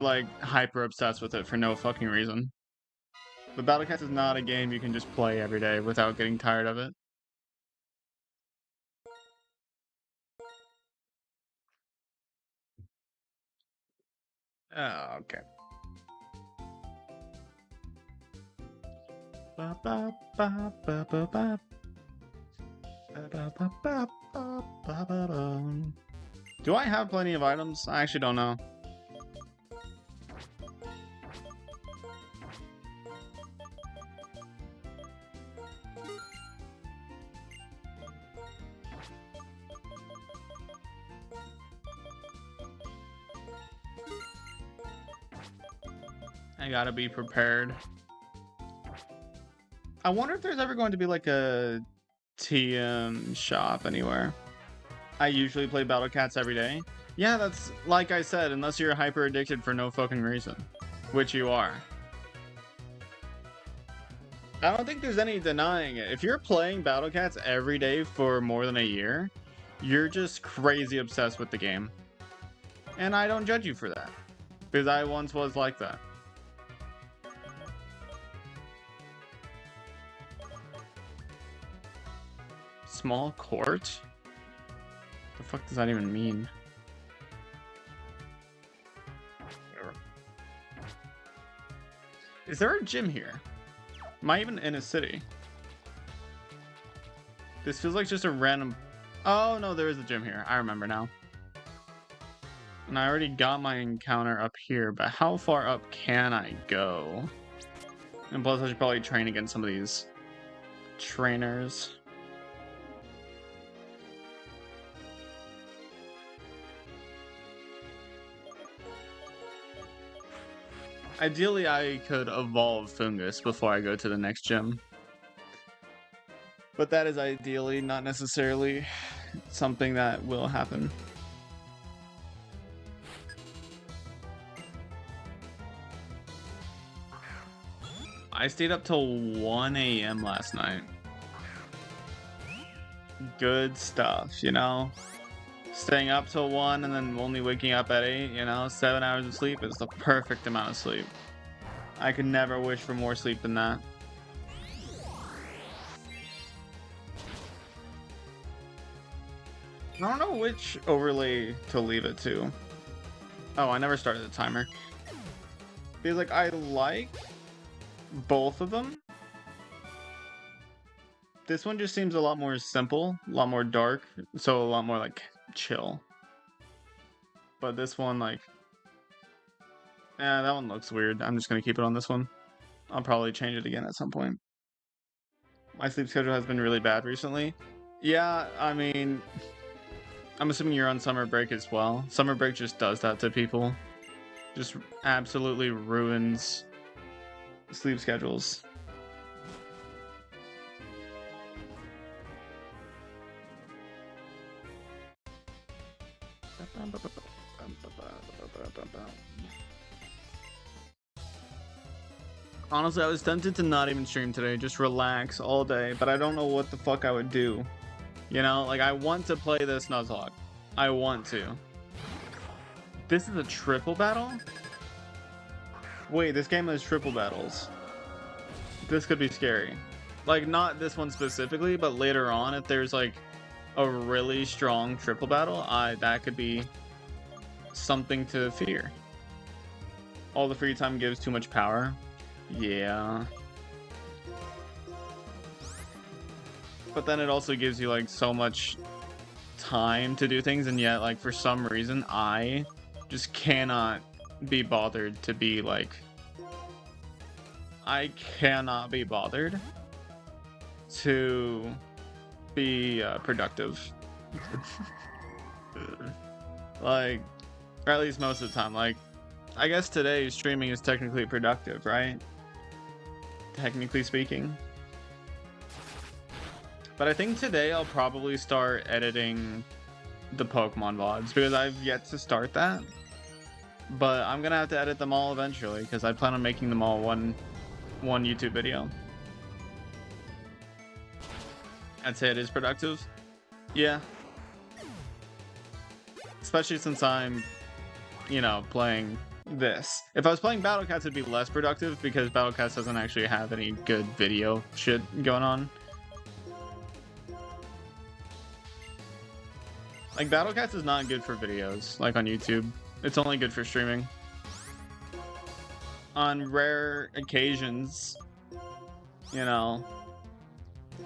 like hyper obsessed with it for no fucking reason. But Battle Cats is not a game you can just play every day without getting tired of it. Oh, okay. Do I have plenty of items? I actually don't know. I gotta be prepared. I wonder if there's ever going to be like a TM shop anywhere. I usually play Battle Cats every day. Yeah, that's like I said, unless you're hyper addicted for no fucking reason, which you are. I don't think there's any denying it. If you're playing Battle Cats every day for more than a year, you're just crazy obsessed with the game. And I don't judge you for that, because I once was like that. Small court? The fuck does that even mean? Is there a gym here? Am I even in a city? This feels like just a random... Oh, no, there is a gym here. I remember now. And I already got my encounter up here, but how far up can I go? And plus, I should probably train against some of these trainers. Ideally, I could evolve Fungus before I go to the next gym. But that is ideally not necessarily something that will happen. I stayed up till 1 a.m. last night. Good stuff, you know? Staying up till 1 and then only waking up at 8, you know? 7 hours of sleep is the perfect amount of sleep. I could never wish for more sleep than that. I don't know which overlay to leave it to. Oh, I never started the timer. Because, like, I like both of them. This one just seems a lot more simple, a lot more dark, so a lot more, like, chill. But this one, like... that one looks weird. I'm just gonna keep it on this one. I'll probably change it again at some point. My sleep schedule has been really bad recently. Yeah, I mean... I'm assuming you're on summer break as well. Summer break just does that to people. Just absolutely ruins sleep schedules. Honestly, I was tempted to not even stream today, just relax all day, but I don't know what the fuck I would do. You know, like, I want to play this Nuzlocke. I want to. This is a triple battle? Wait, this game has triple battles. This could be scary. Like, not this one specifically, but later on, if there's, like, a really strong triple battle, that could be something to fear. All the free time gives too much power. Yeah. But then it also gives you, like, so much time to do things, and yet, like, for some reason, I just cannot be bothered to be, like... I cannot be bothered to be productive. Like, or at least most of the time. Like, I guess today streaming is technically productive, right? Technically speaking. But I think today I'll probably start editing the Pokemon VODs, because I've yet to start that. But I'm gonna have to edit them all eventually, because I plan on making them all one YouTube video. I'd say it is productive. Yeah. Especially since I'm, you know, playing this. If I was playing Battle Cats, it'd be less productive because Battle Cats doesn't actually have any good video shit going on. Like, Battle Cats is not good for videos, like on YouTube. It's only good for streaming. On rare occasions, you know,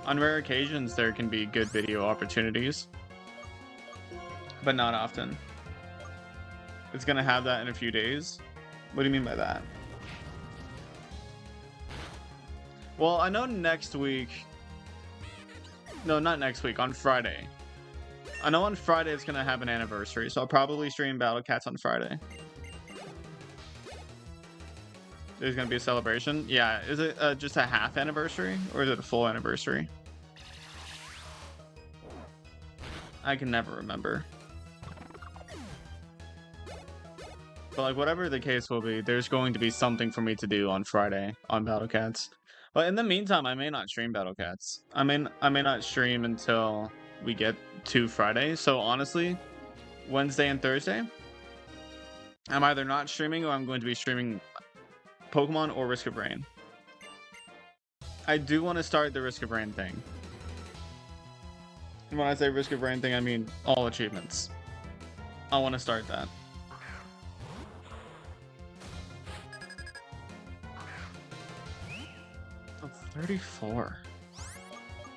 on rare occasions there can be good video opportunities, but not often. It's gonna have that in a few days. What do you mean by that? Well, I know next week... No, not next week, on Friday. I know on Friday it's gonna have an anniversary, so I'll probably stream Battle Cats on Friday. There's gonna be a celebration? Yeah, is it just a half anniversary, or is it a full anniversary? I can never remember. But like, whatever the case will be, there's going to be something for me to do on Friday on Battle Cats. But in the meantime, I may not stream Battle Cats. I may not stream until we get to Friday. So honestly, Wednesday and Thursday, I'm either not streaming or I'm going to be streaming Pokemon or Risk of Rain. I do want to start the Risk of Rain thing. And when I say Risk of Rain thing, I mean all achievements. I want to start that. Oh, 34.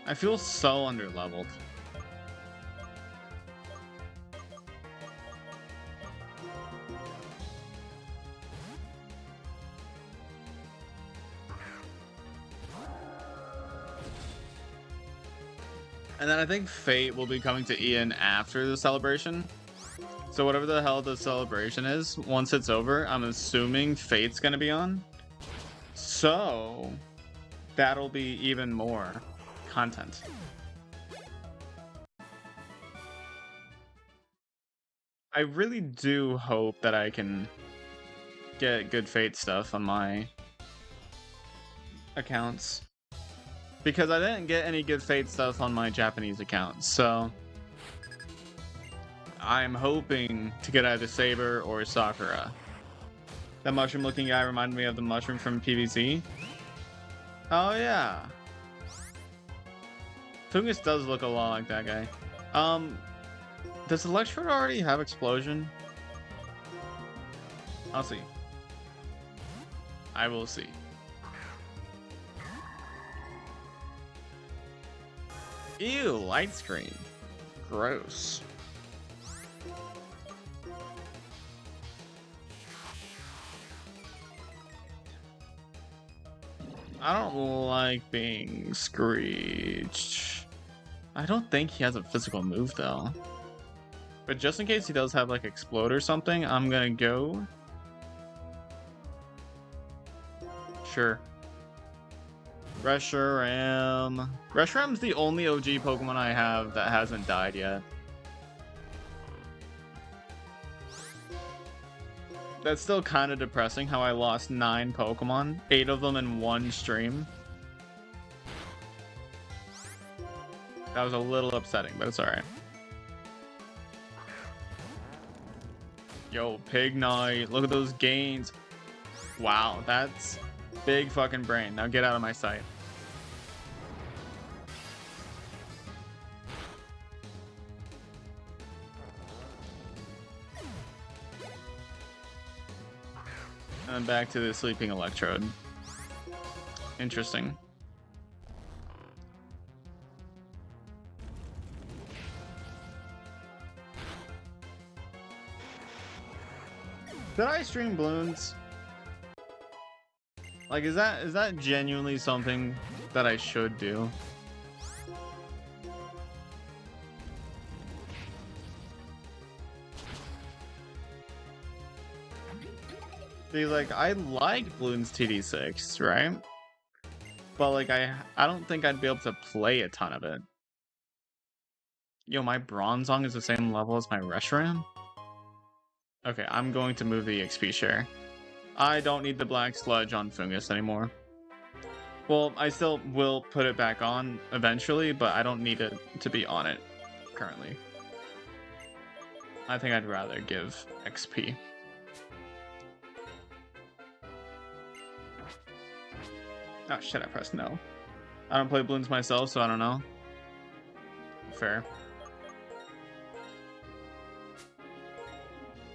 I feel so underleveled. And then I think Fate will be coming to Ian after the celebration. So whatever the hell the celebration is, once it's over, I'm assuming Fate's gonna be on. So that'll be even more content. I really do hope that I can get good Fate stuff on my accounts. Because I didn't get any good Fate stuff on my Japanese account, so I'm hoping to get either Saber or Sakura. That mushroom-looking guy reminded me of the mushroom from PvZ. Oh yeah. Fungus does look a lot like that guy. Does Electrode already have Explosion? I'll see. I will see. Ew, light screen. Gross. I don't like being screeched. I don't think he has a physical move though. But just in case he does have like Explode or something, I'm gonna go. Sure. Reshiram. Reshiram's the only OG Pokemon I have that hasn't died yet. That's still kind of depressing how I lost 9 Pokemon, 8 of them in one stream. That was a little upsetting, but it's alright. Yo, Pignite, look at those gains. Wow, that's big fucking brain. Now get out of my sight. And back to the sleeping Electrode. Interesting. Did I stream Bloons? Like, is that genuinely something that I should do? See, like, I like Bloons TD6, right? But like, I don't think I'd be able to play a ton of it. Yo, my Bronzong is the same level as my Reshiram? Okay, I'm going to move the XP share. I don't need the Black Sludge on Fungus anymore. Well, I still will put it back on eventually, but I don't need it to be on it currently. I think I'd rather give XP. Oh shit, I pressed no. I don't play balloons myself, so I don't know. Fair.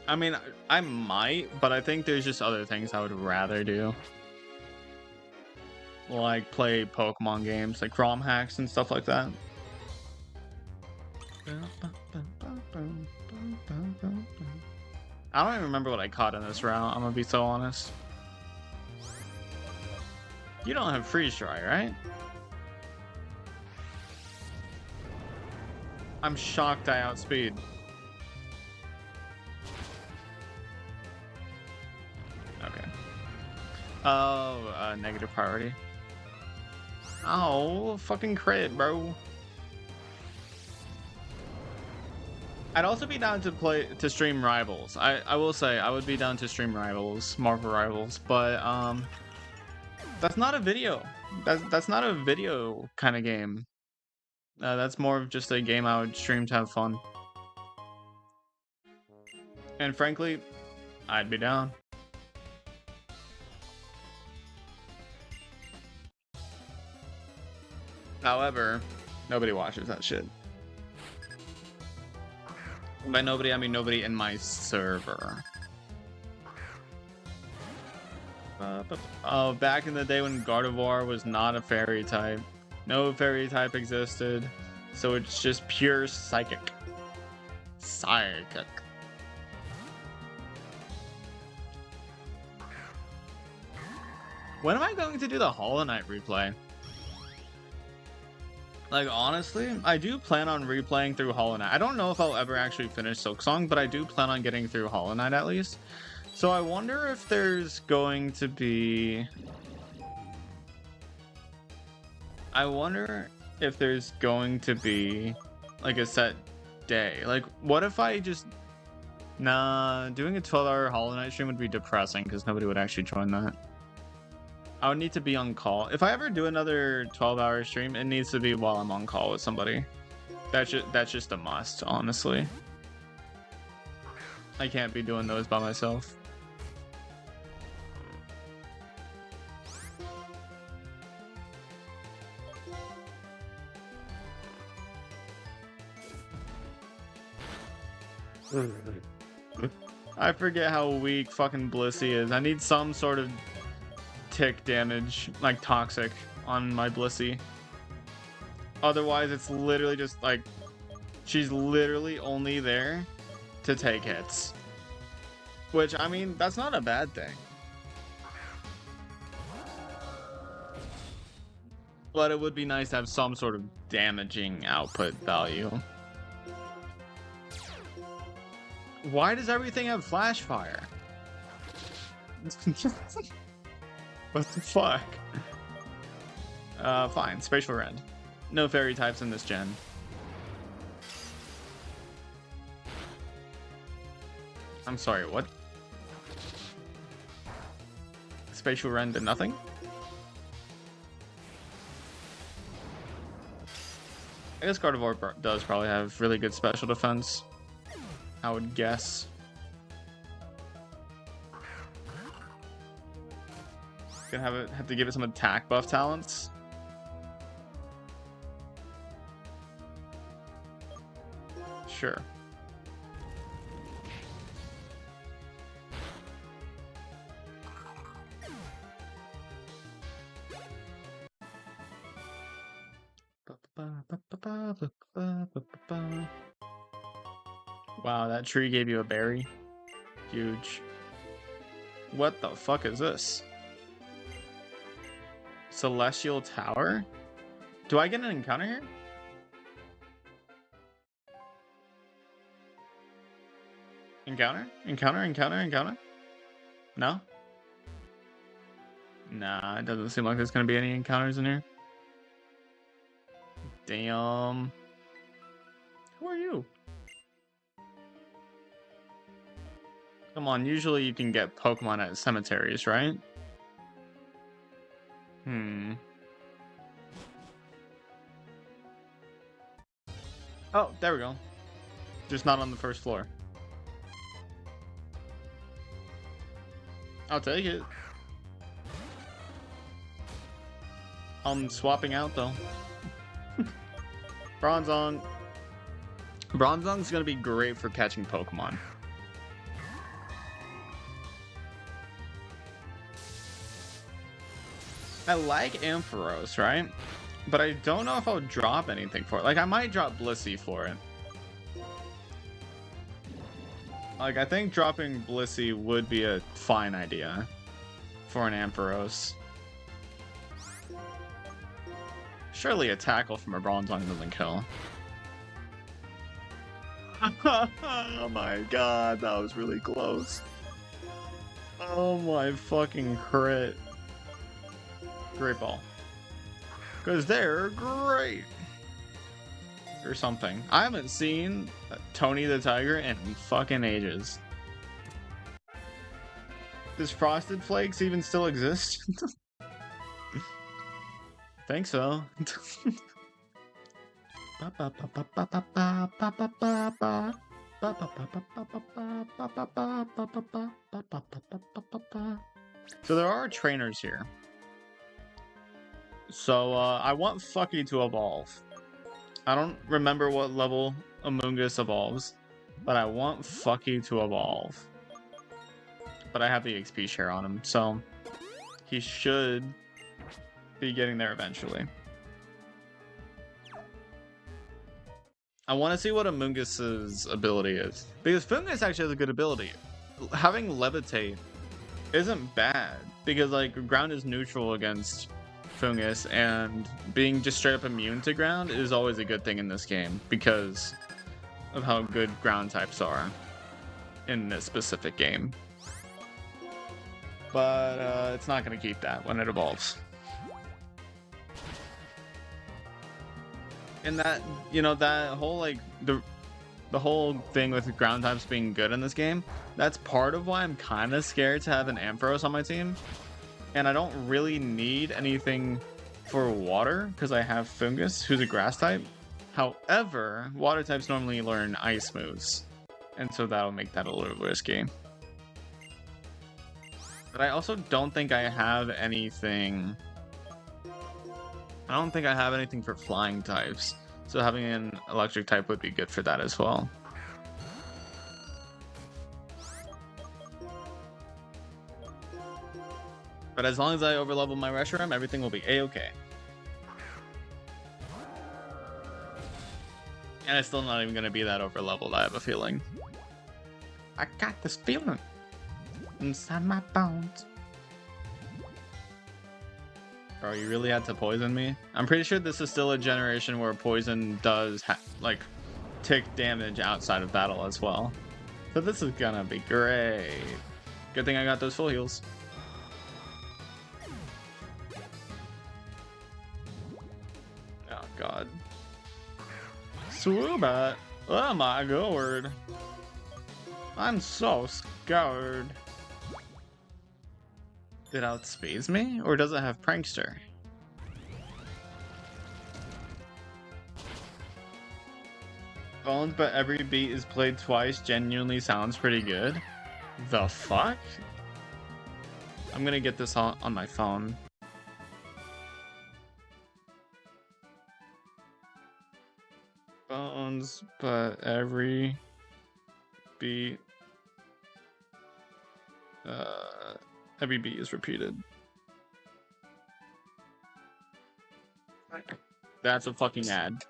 I mean, I might, but I think there's just other things I would rather do. Like play Pokemon games, like ROM hacks and stuff like that. I don't even remember what I caught in this route, I'm gonna be so honest. You don't have freeze dry, right? I'm shocked I outspeed. Okay. Oh, negative priority. Oh, fucking crit, bro. I'd also be down to stream Rivals. I will say I would be down to stream Rivals, Marvel Rivals, but that's not a video. That's not a video kind of game. That's more of just a game I would stream to have fun. And frankly, I'd be down. However, nobody watches that shit. By nobody, I mean nobody in my server. Oh, back in the day when Gardevoir was not a fairy type. No fairy type existed. So it's just pure psychic. Psychic. When am I going to do the Hollow Knight replay? Like, honestly, I do plan on replaying through Hollow Knight. I don't know if I'll ever actually finish Silksong, but I do plan on getting through Hollow Knight at least. So I wonder if there's going to be... like a set day. Like, what if I just... Nah, doing a 12-hour Hollow Knight stream would be depressing because nobody would actually join that. I would need to be on call. If I ever do another 12-hour stream, it needs to be while I'm on call with somebody. That's just a must, honestly. I can't be doing those by myself. I forget how weak fucking Blissey is. I need some sort of tick damage, like toxic, on my Blissey. Otherwise, it's literally just like, she's literally only there to take hits. Which, I mean, that's not a bad thing. But it would be nice to have some sort of damaging output value. Why does everything have flash fire? What the fuck? Fine. Spatial Rend. No fairy types in this gen. I'm sorry, what? Spatial Rend to nothing? I guess Gardevoir does probably have really good special defense. I would guess. Gonna have to give it some attack buff talents. Sure. Wow, that tree gave you a berry. Huge. What the fuck is this? Celestial Tower? Do I get an encounter here? Encounter? Encounter? No? Nah, it doesn't seem like there's gonna be any encounters in here. Damn. Who are you? Come on, usually you can get Pokemon at cemeteries, right? Oh, there we go. Just not on the first floor. I'll take it. I'm swapping out though. Bronzong. Bronzong's gonna be great for catching Pokemon. I like Ampharos, right? But I don't know if I'll drop anything for it. Like, I might drop Blissey for it. Like, I think dropping Blissey would be a fine idea for an Ampharos. Surely a tackle from a Bronzong doesn't kill. Oh my god, that was really close. Oh my fucking crit. Great ball. Because they're great. Or something. I haven't seen Tony the Tiger in fucking ages. Does Frosted Flakes even still exist? Think so. So there are trainers here. So I want Fucky to evolve. I don't remember what level Amoonguss evolves, but I want Fucky to evolve. But I have the XP share on him, so he should be getting there eventually. I want to see what Amoonguss's ability is, because Fungus actually has a good ability. Having Levitate isn't bad, because like ground is neutral against Fungus, and being just straight up immune to ground is always a good thing in this game because of how good ground types are in this specific game. But it's not going to keep that when it evolves. And that, you know, that whole like the whole thing with ground types being good in this game, that's part of why I'm kind of scared to have an Ampharos on my team. And I don't really need anything for water because I have Fungus, who's a grass type. However, water types normally learn ice moves, and so that'll make that a little risky. But I also don't think I have anything. I don't think I have anything for flying types, so having an electric type would be good for that as well. But as long as I overlevel my Reshiram, everything will be a-okay. And it's still not even going to be that overleveled, I have a feeling. I got this feeling inside my bones. Bro, you really had to poison me? I'm pretty sure this is still a generation where poison does, like, tick damage outside of battle as well. So this is gonna be great. Good thing I got those full heals. Oh god. Swoobat! Oh my god! I'm so scared. Did it outspeeds me? Or does it have Prankster? Bones, but every beat is played twice genuinely sounds pretty good. The fuck? I'm gonna get this on my phone. Bones, but every beat is repeated. That's a fucking ad.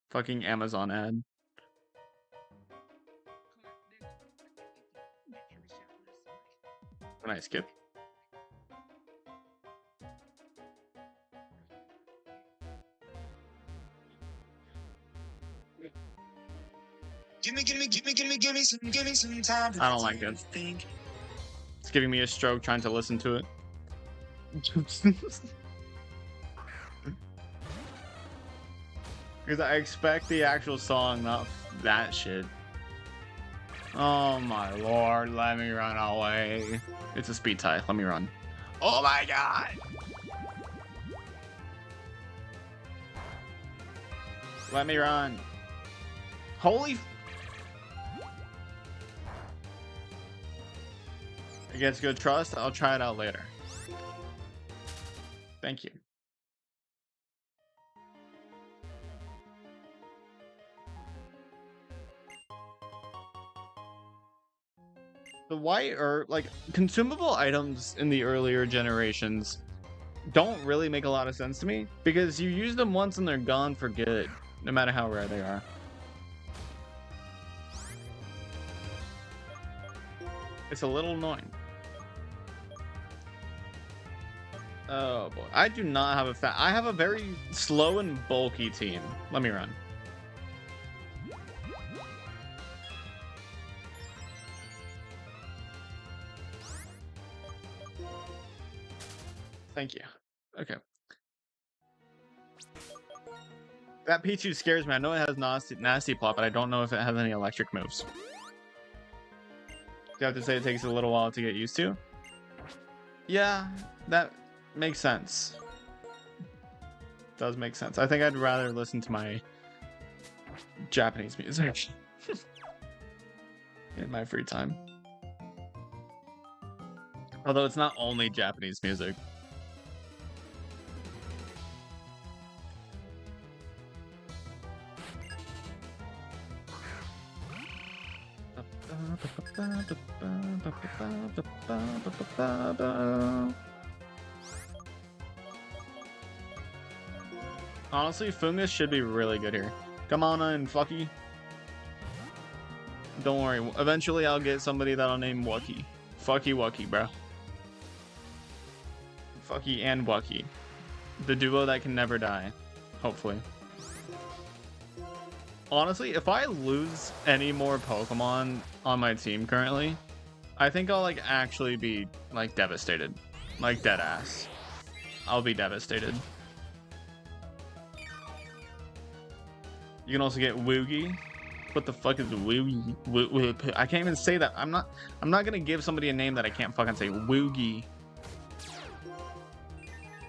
Fucking Amazon ad. When I skip. Give me some time. I don't like it. It's giving me a stroke trying to listen to it. Because I expect the actual song, not that shit. Oh my lord, let me run away. It's a speed tie, let me run. Oh my god! Let me run. Holy... Against good trust, I'll try it out later. Thank you. The white or like consumable items in the earlier generations don't really make a lot of sense to me because you use them once and they're gone for good, no matter how rare they are. It's a little annoying. Oh boy, I do not have I have a very slow and bulky team. Let me run. Thank you. Okay. That Pichu scares me. I know it has nasty plot, but I don't know if it has any electric moves. You have to say it takes a little while to get used to. Yeah, that makes sense. Does make sense. I think I'd rather listen to my Japanese music in my free time. Although it's not only Japanese music. Honestly, Fungus should be really good here. Come on in, Fucky. Don't worry. Eventually, I'll get somebody that I'll name Wucky. Fucky Wucky, bro. Fucky and Wucky. The duo that can never die. Hopefully. Honestly, if I lose any more Pokemon on my team currently, I think I'll like actually be like devastated. Like dead ass. I'll be devastated. You can also get Woogie. What the fuck is Woogie? I can't even say that. I'm not gonna give somebody a name that I can't fucking say. Woogie.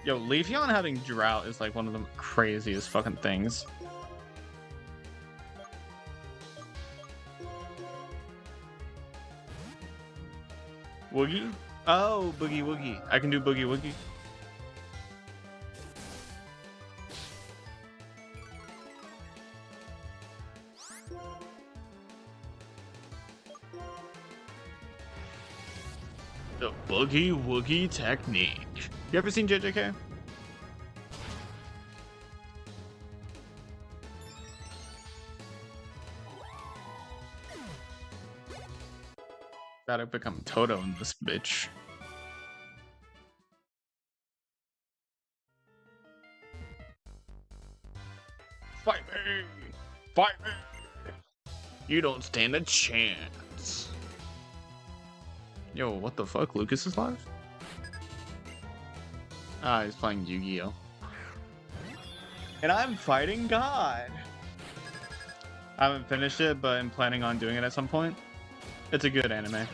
Yo, Leafeon having Drought is like one of the craziest fucking things. Woogie? Oh, Boogie Woogie. I can do Boogie Woogie. The Boogie Woogie technique. You ever seen JJK? Gotta become Toto in this bitch. Fight me! Fight me! You don't stand a chance. Yo, what the fuck? Lucas is live? Ah, he's playing Yu-Gi-Oh! And I'm fighting God! I haven't finished it, but I'm planning on doing it at some point. It's a good anime.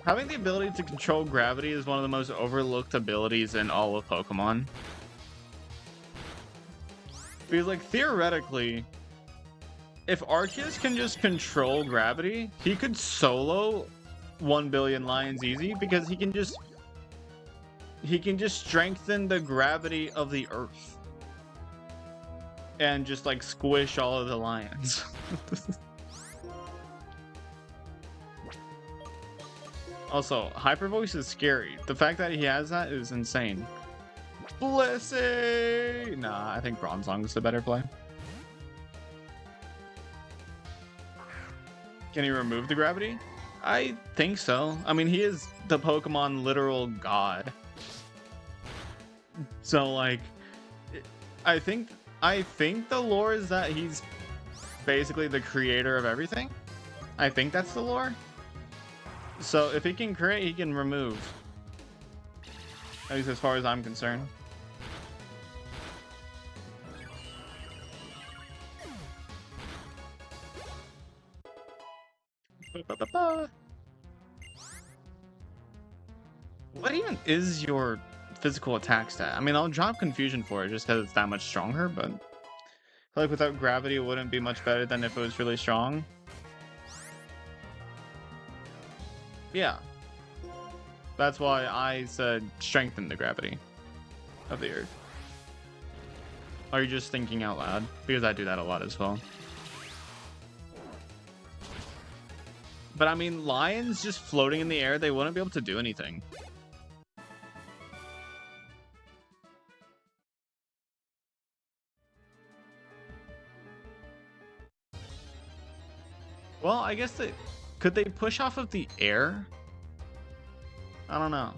Having the ability to control gravity is one of the most overlooked abilities in all of Pokemon. Because, like, theoretically, if Arceus can just control gravity, he could solo 1 billion lions easy because he can just strengthen the gravity of the earth and just like squish all of the lions. Also, Hyper Voice is scary. The fact that he has that is insane. Blissey! Nah, I think Bronzong is the better play. Can he remove the gravity? I think so. I mean, he is the Pokemon literal god. So, like, I think the lore is that he's basically the creator of everything. I think that's the lore. So, if he can create, he can remove. At least as far as I'm concerned. What even is your physical attack stat. I mean, I'll drop confusion for it just because it's that much stronger, but I feel like without gravity, it wouldn't be much better than if it was really strong. Yeah. That's why I said strengthen the gravity of the Earth. Are you just thinking out loud? Because I do that a lot as well. But I mean, lions just floating in the air, they wouldn't be able to do anything. Well, I guess could they push off of the air? I don't know.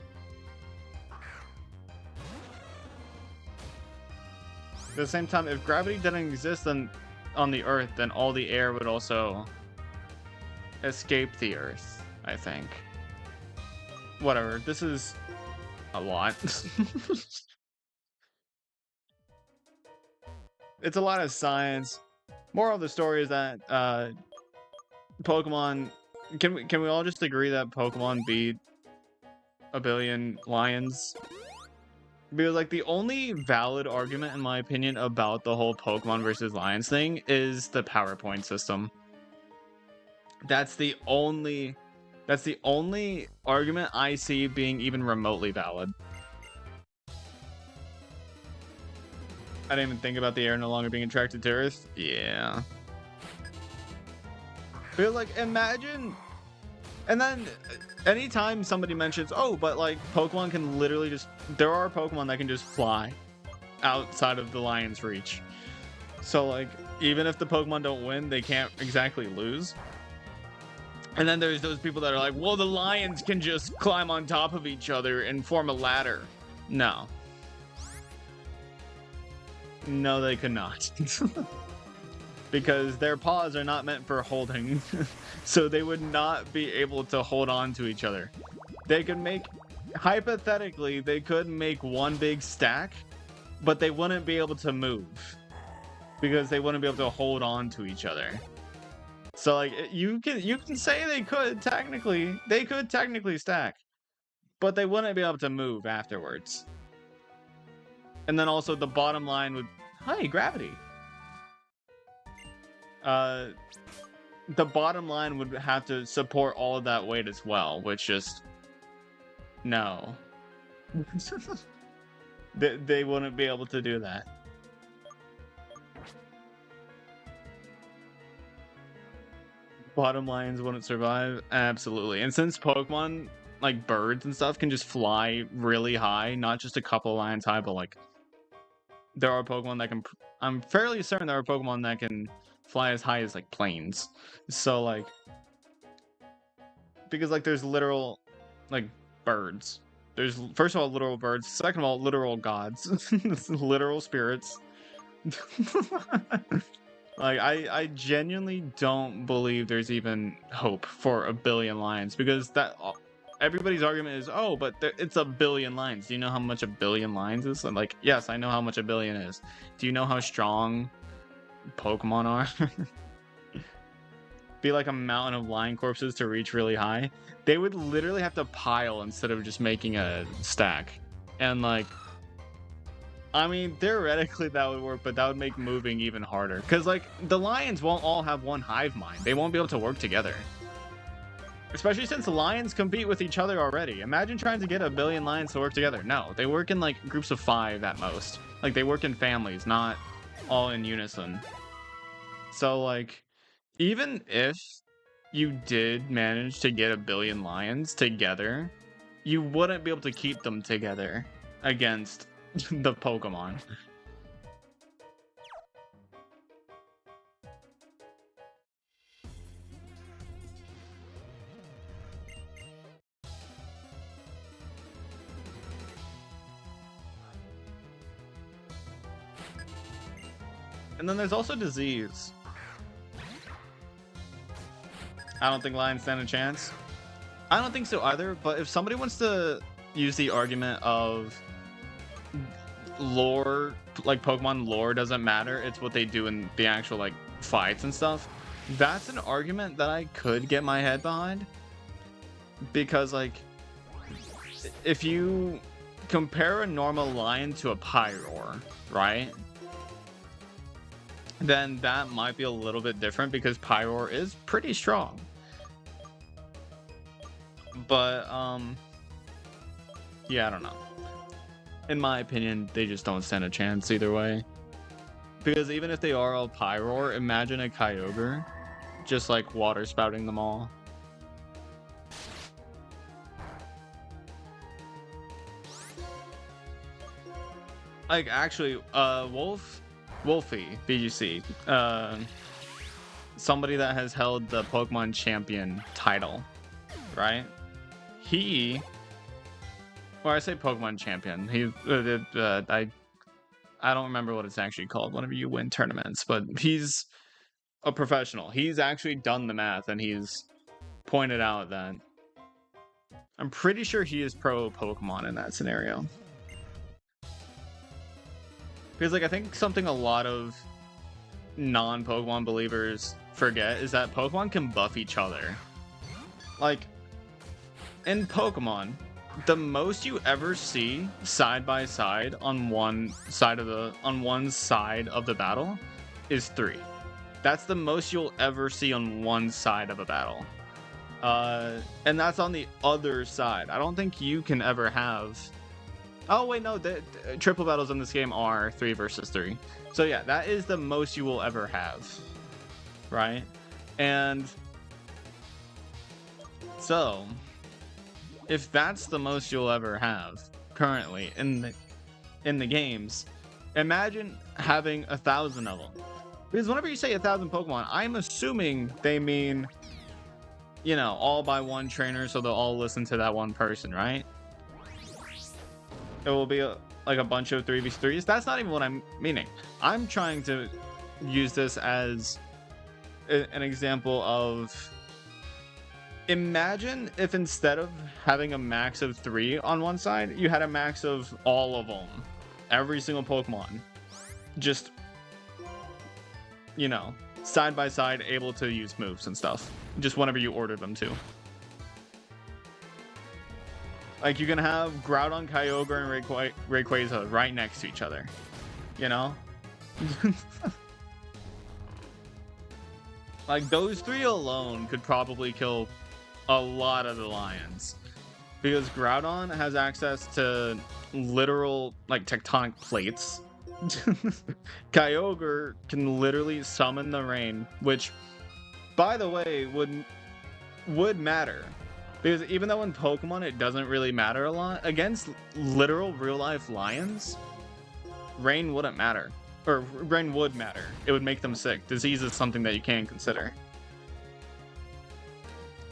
At the same time, if gravity didn't exist on the Earth, then all the air would also escape the Earth, I think. Whatever, this is a lot. It's a lot of science. Moral of the story is that Pokemon, can we all just agree that Pokemon beat a billion lions? Because like the only valid argument in my opinion about the whole Pokemon versus lions thing is the PowerPoint system. That's the only argument I see being even remotely valid. I didn't even think about the air no longer being attracted to Earth. Yeah. But like, imagine, and then anytime somebody mentions, oh, but like Pokemon can literally just, there are Pokemon that can just fly outside of the lion's reach. So like, even if the Pokemon don't win, they can't exactly lose. And then there's those people that are like, well, the lions can just climb on top of each other and form a ladder. No. No, they could not. Because their paws are not meant for holding. So they would not be able to hold on to each other. They could make, hypothetically, they could make one big stack, but they wouldn't be able to move. Because they wouldn't be able to hold on to each other. So like, you can say they could technically stack, but they wouldn't be able to move afterwards. And then also the bottom line would, hi, gravity. The bottom line would have to support all of that weight as well, which just, no. They wouldn't be able to do that. Bottom lines wouldn't survive? Absolutely. And since Pokemon, like birds and stuff, can just fly really high, not just a couple lines high, but like, there are Pokemon that can, I'm fairly certain there are Pokemon that can fly as high as like planes. So like, because like there's literal like birds. There's first of all literal birds, second of all literal gods, literal spirits. Like I genuinely don't believe there's even hope for a billion lions, because that everybody's argument is, oh, but it's a billion lions. Do you know how much a billion lions is? And like, yes, I know how much a billion is. Do you know how strong Pokemon are? Be like a mountain of lion corpses to reach really high. They would literally have to pile instead of just making a stack. And like, I mean, theoretically that would work, but that would make moving even harder. Because like, the lions won't all have one hive mind. They won't be able to work together. Especially since lions compete with each other already. Imagine trying to get a billion lions to work together. No, they work in like groups of 5 at most. Like they work in families, not all in unison. So like, even if you did manage to get a billion lions together, you wouldn't be able to keep them together against the Pokemon. And then there's also disease. I don't think lions stand a chance. I don't think so either, but if somebody wants to use the argument of lore, like Pokemon lore doesn't matter, it's what they do in the actual like fights and stuff, that's an argument that I could get my head behind. Because like, if you compare a normal lion to a Pyroar, right? Then that might be a little bit different because Pyroar is pretty strong. But, yeah, I don't know. In my opinion, they just don't stand a chance either way. Because even if they are all Pyroar, imagine a Kyogre just like water spouting them all. Like actually, Wolfie, BGC, somebody that has held the Pokemon Champion title, right? I say Pokemon Champion. I don't remember what it's actually called whenever you win tournaments, but he's a professional. He's actually done the math and he's pointed out that I'm pretty sure he is pro Pokemon in that scenario. Because like I think something a lot of non-Pokemon believers forget is that Pokemon can buff each other. Like in Pokemon, the most you ever see side by side on one side of the battle is 3. That's the most you'll ever see on one side of a battle. And that's on the other side. I don't think you can ever have... Oh, wait, no. The triple battles in this game are 3 versus 3. So, yeah, that is the most you will ever have. Right? And... so... if that's the most you'll ever have currently in the games, imagine having 1,000 of them. Because whenever you say 1,000 Pokemon, I'm assuming they mean, you know, all by one trainer, so they'll all listen to that one person, right? It will be like a bunch of 3v3s. That's not even what I'm meaning. I'm trying to use this as an example of... imagine if instead of having a max of 3 on one side, you had a max of all of them. Every single Pokemon. Just, you know, side by side, able to use moves and stuff. Just whenever you ordered them to. Like, you can have Groudon, Kyogre, and Rayquaza right next to each other. You know? Like, those 3 alone could probably kill a lot of the lions, because Groudon has access to literal like tectonic plates. Kyogre can literally summon the rain, which by the way would matter, because even though in Pokemon it doesn't really matter a lot, against literal real life lions, rain wouldn't matter, or rain would matter. It would make them sick. Disease is something that you can consider.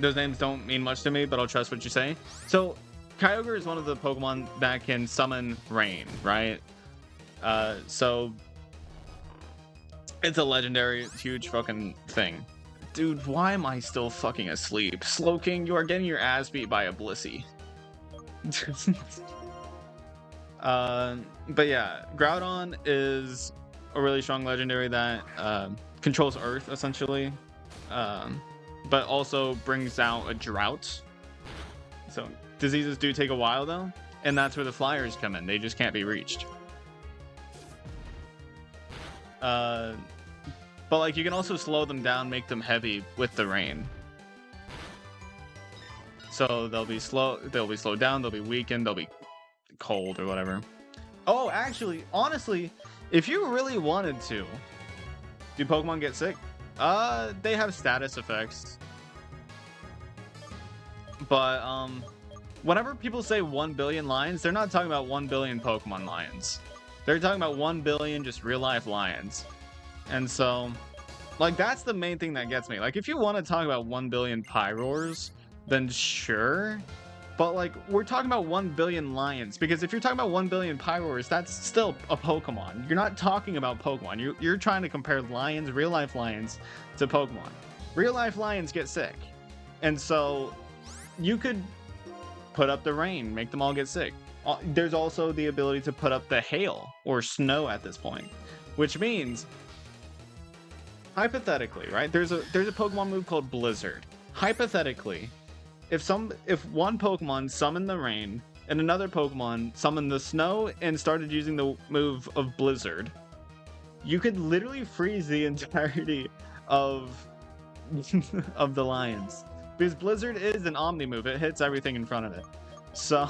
Those names don't mean much to me, but I'll trust what you say. So, Kyogre is one of the Pokemon that can summon rain, right? So, it's a legendary, huge fucking thing. Dude, why am I still fucking asleep? Slowking, you are getting your ass beat by a Blissey. But yeah, Groudon is a really strong legendary that controls Earth, essentially. But also brings out a drought. So diseases do take a while though, and that's where the flyers come in. They just can't be reached. But like you can also slow them down, make them heavy with the rain. So they'll be slowed down, they'll be weakened, they'll be cold or whatever. Oh, actually, honestly, if you really wanted to, do Pokemon get sick? They have status effects. But, whenever people say 1 billion lions, they're not talking about 1 billion Pokemon lions. They're talking about 1 billion just real-life lions. And so, like, that's the main thing that gets me. Like, if you want to talk about 1 billion Pyroars, then sure. But, like, we're talking about 1 billion lions. Because if you're talking about 1 billion Pyroars, that's still a Pokemon. You're not talking about Pokemon. You're trying to compare lions, real-life lions, to Pokemon. Real-life lions get sick. And so, you could put up the rain, make them all get sick. There's also the ability to put up the hail, or snow at this point. Which means, hypothetically, right? There's a Pokemon move called Blizzard. Hypothetically, if one Pokemon summoned the rain and another Pokemon summoned the snow and started using the move of Blizzard, you could literally freeze the entirety of of the Lions. Because Blizzard is an Omni move, it hits everything in front of it. So,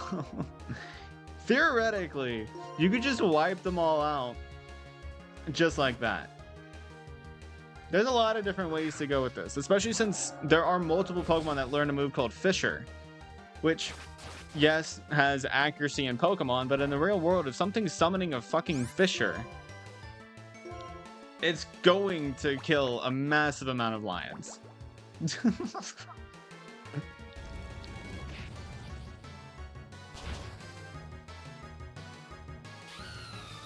theoretically, you could just wipe them all out just like that. There's a lot of different ways to go with this, especially since there are multiple Pokemon that learn a move called Fisher, which, yes, has accuracy in Pokemon, but in the real world, if something's summoning a fucking Fisher, it's going to kill a massive amount of Lions.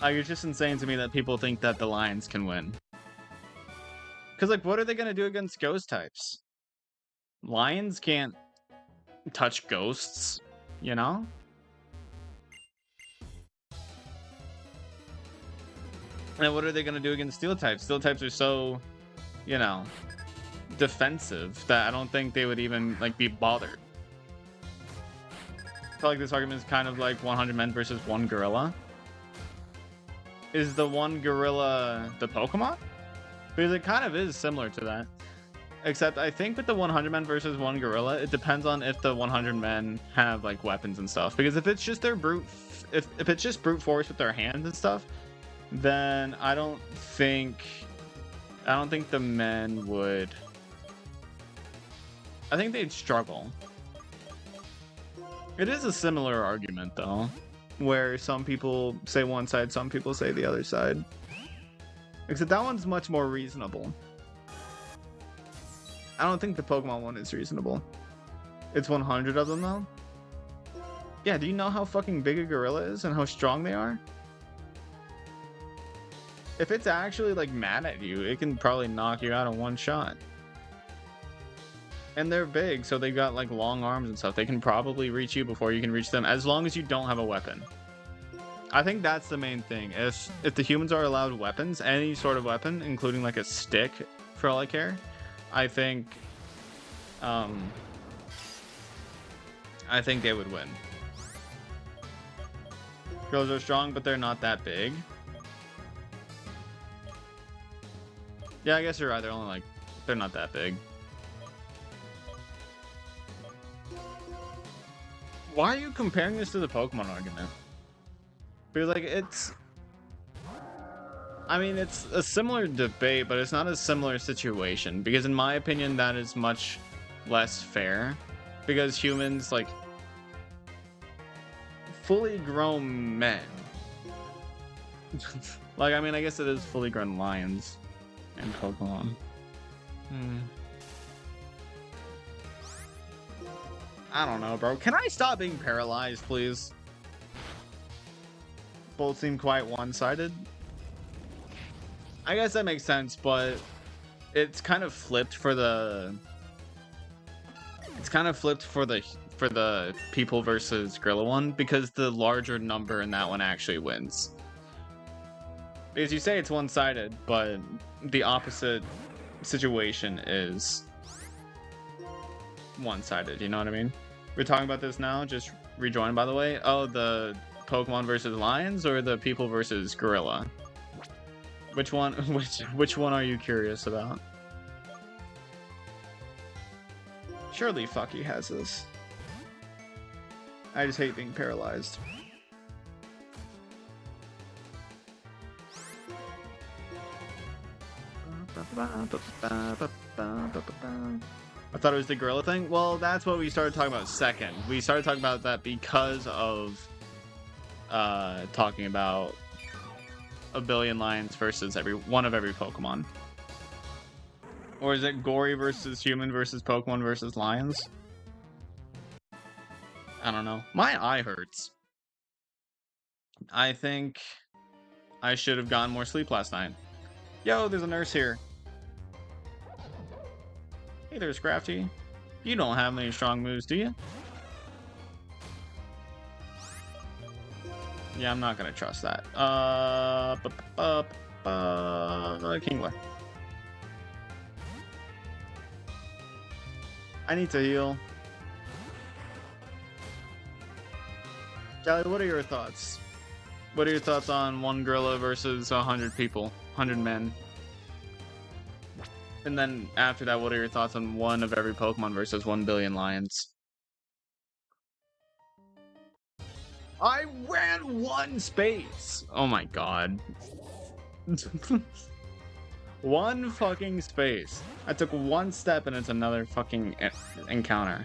Like, it's just insane to me that people think that the Lions can win. Because, like, what are they going to do against ghost types? Lions can't touch ghosts, you know? And what are they going to do against steel types? Steel types are so, you know, defensive that I don't think they would even, like, be bothered. I feel like this argument is kind of like 100 men versus one gorilla. Is the one gorilla the Pokemon? Because it kind of is similar to that. Except I think with the 100 men versus one gorilla, it depends on if the 100 men have like weapons and stuff. Because if it's just their if it's just brute force with their hands and stuff, then I don't think the men would. I think they'd struggle. It is a similar argument though, where some people say one side, some people say the other side. Except that one's much more reasonable. I don't think the Pokemon one is reasonable. It's 100 of them though. Yeah, do you know how fucking big a gorilla is and how strong they are? If it's actually like mad at you, it can probably knock you out in one shot. And they're big, so they got like long arms and stuff. They can probably reach you before you can reach them, as long as you don't have a weapon. I think that's the main thing. If the humans are allowed weapons, any sort of weapon, including like a stick, for all I care, I think they would win. Girls are strong, but they're not that big. Yeah, I guess you're right. They're not that big. Why are you comparing this to the Pokemon argument? Because, like, it's a similar debate, but it's not a similar situation. Because in my opinion, that is much less fair. Because humans, like, fully grown men. Like, I mean, I guess it is fully grown lions in Pokemon. I don't know, bro. Can I stop being paralyzed, please? Both seem quite one-sided. I guess that makes sense, but it's kind of flipped for the people versus gorilla one, because the larger number in that one actually wins. Because you say it's one-sided, but the opposite situation is one-sided, you know what I mean? We're talking about this now, just rejoin, by the way. Oh, the Pokemon versus lions or the people versus gorilla? Which one are you curious about? Surely Fucky has this. I just hate being paralyzed. I thought it was the gorilla thing. Well, that's what we started talking about second. We started talking about that because of talking about a billion lions versus one of every Pokemon. Or is it gory versus human versus Pokemon versus lions? I don't know. My eye hurts. I think I should have gotten more sleep last night. Yo, there's a nurse here. Hey there, Scrafty. You don't have any strong moves, do you? Yeah, I'm not gonna trust that. Kingler. I need to heal. Callie, what are your thoughts? What are your thoughts on one gorilla versus 100 people, 100 men? And then after that, what are your thoughts on one of every Pokemon versus 1 billion lions? I ran one space! Oh my god. One fucking space. I took one step and it's another fucking encounter.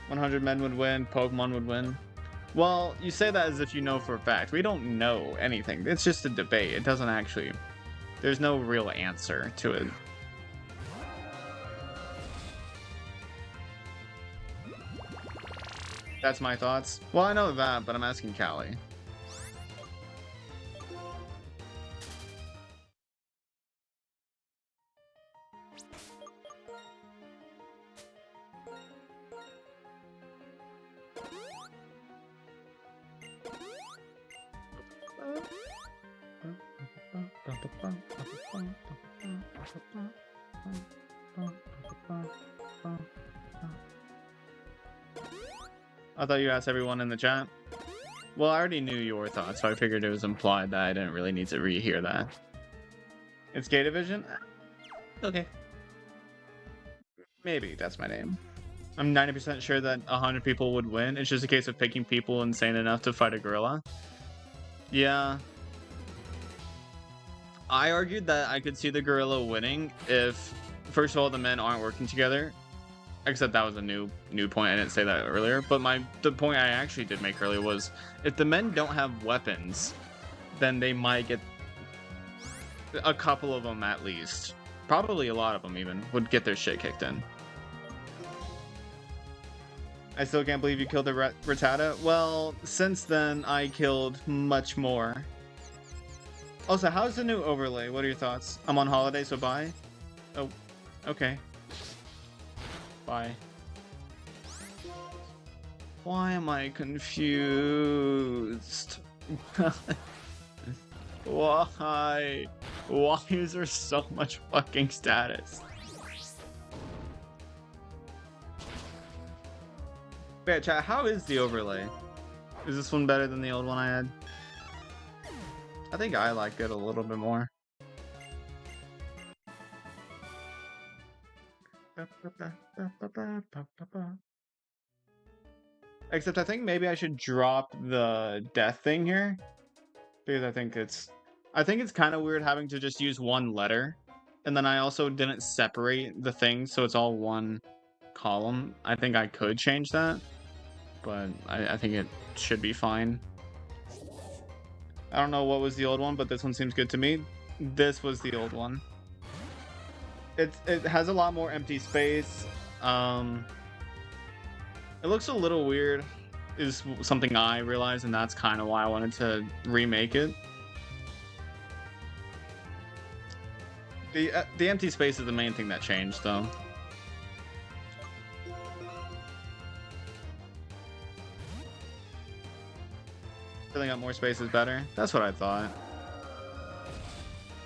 100 men would win, Pokemon would win. Well, you say that as if you know for a fact. We don't know anything. It's just a debate. It doesn't actually... There's no real answer to it. That's my thoughts. Well, I know that, but I'm asking Callie. I thought you asked everyone in the chat. Well, I already knew your thoughts, so I figured it was implied that I didn't really need to rehear that. It's Gay Division? Okay. Maybe that's my name. I'm 90% sure that 100 people would win. It's just a case of picking people insane enough to fight a gorilla. Yeah. I argued that I could see the gorilla winning if, first of all, the men aren't working together. Except that was a new point. I didn't say that earlier. But the point I actually did make earlier was if the men don't have weapons, then they might get a couple of them at least. Probably a lot of them even would get their shit kicked in. I still can't believe you killed the Rattata. Well, since then I killed much more. Also, how's the new overlay? What are your thoughts? I'm on holiday, so bye. Oh, okay. Bye. Why am I confused? Why? Why is there so much fucking status? Wait, chat, how is the overlay? Is this one better than the old one I had? I think I like it a little bit more. Except I think maybe I should drop the death thing here. Because I think it's kind of weird having to just use one letter. And then I also didn't separate the thing, so it's all one column. I think I could change that. But I think it should be fine. I don't know what was the old one, but this one seems good to me. This was the old one. It has a lot more empty space. It looks a little weird, is something I realized, and that's kind of why I wanted to remake it. The empty space is the main thing that changed, though. Filling up more space is better. That's what I thought.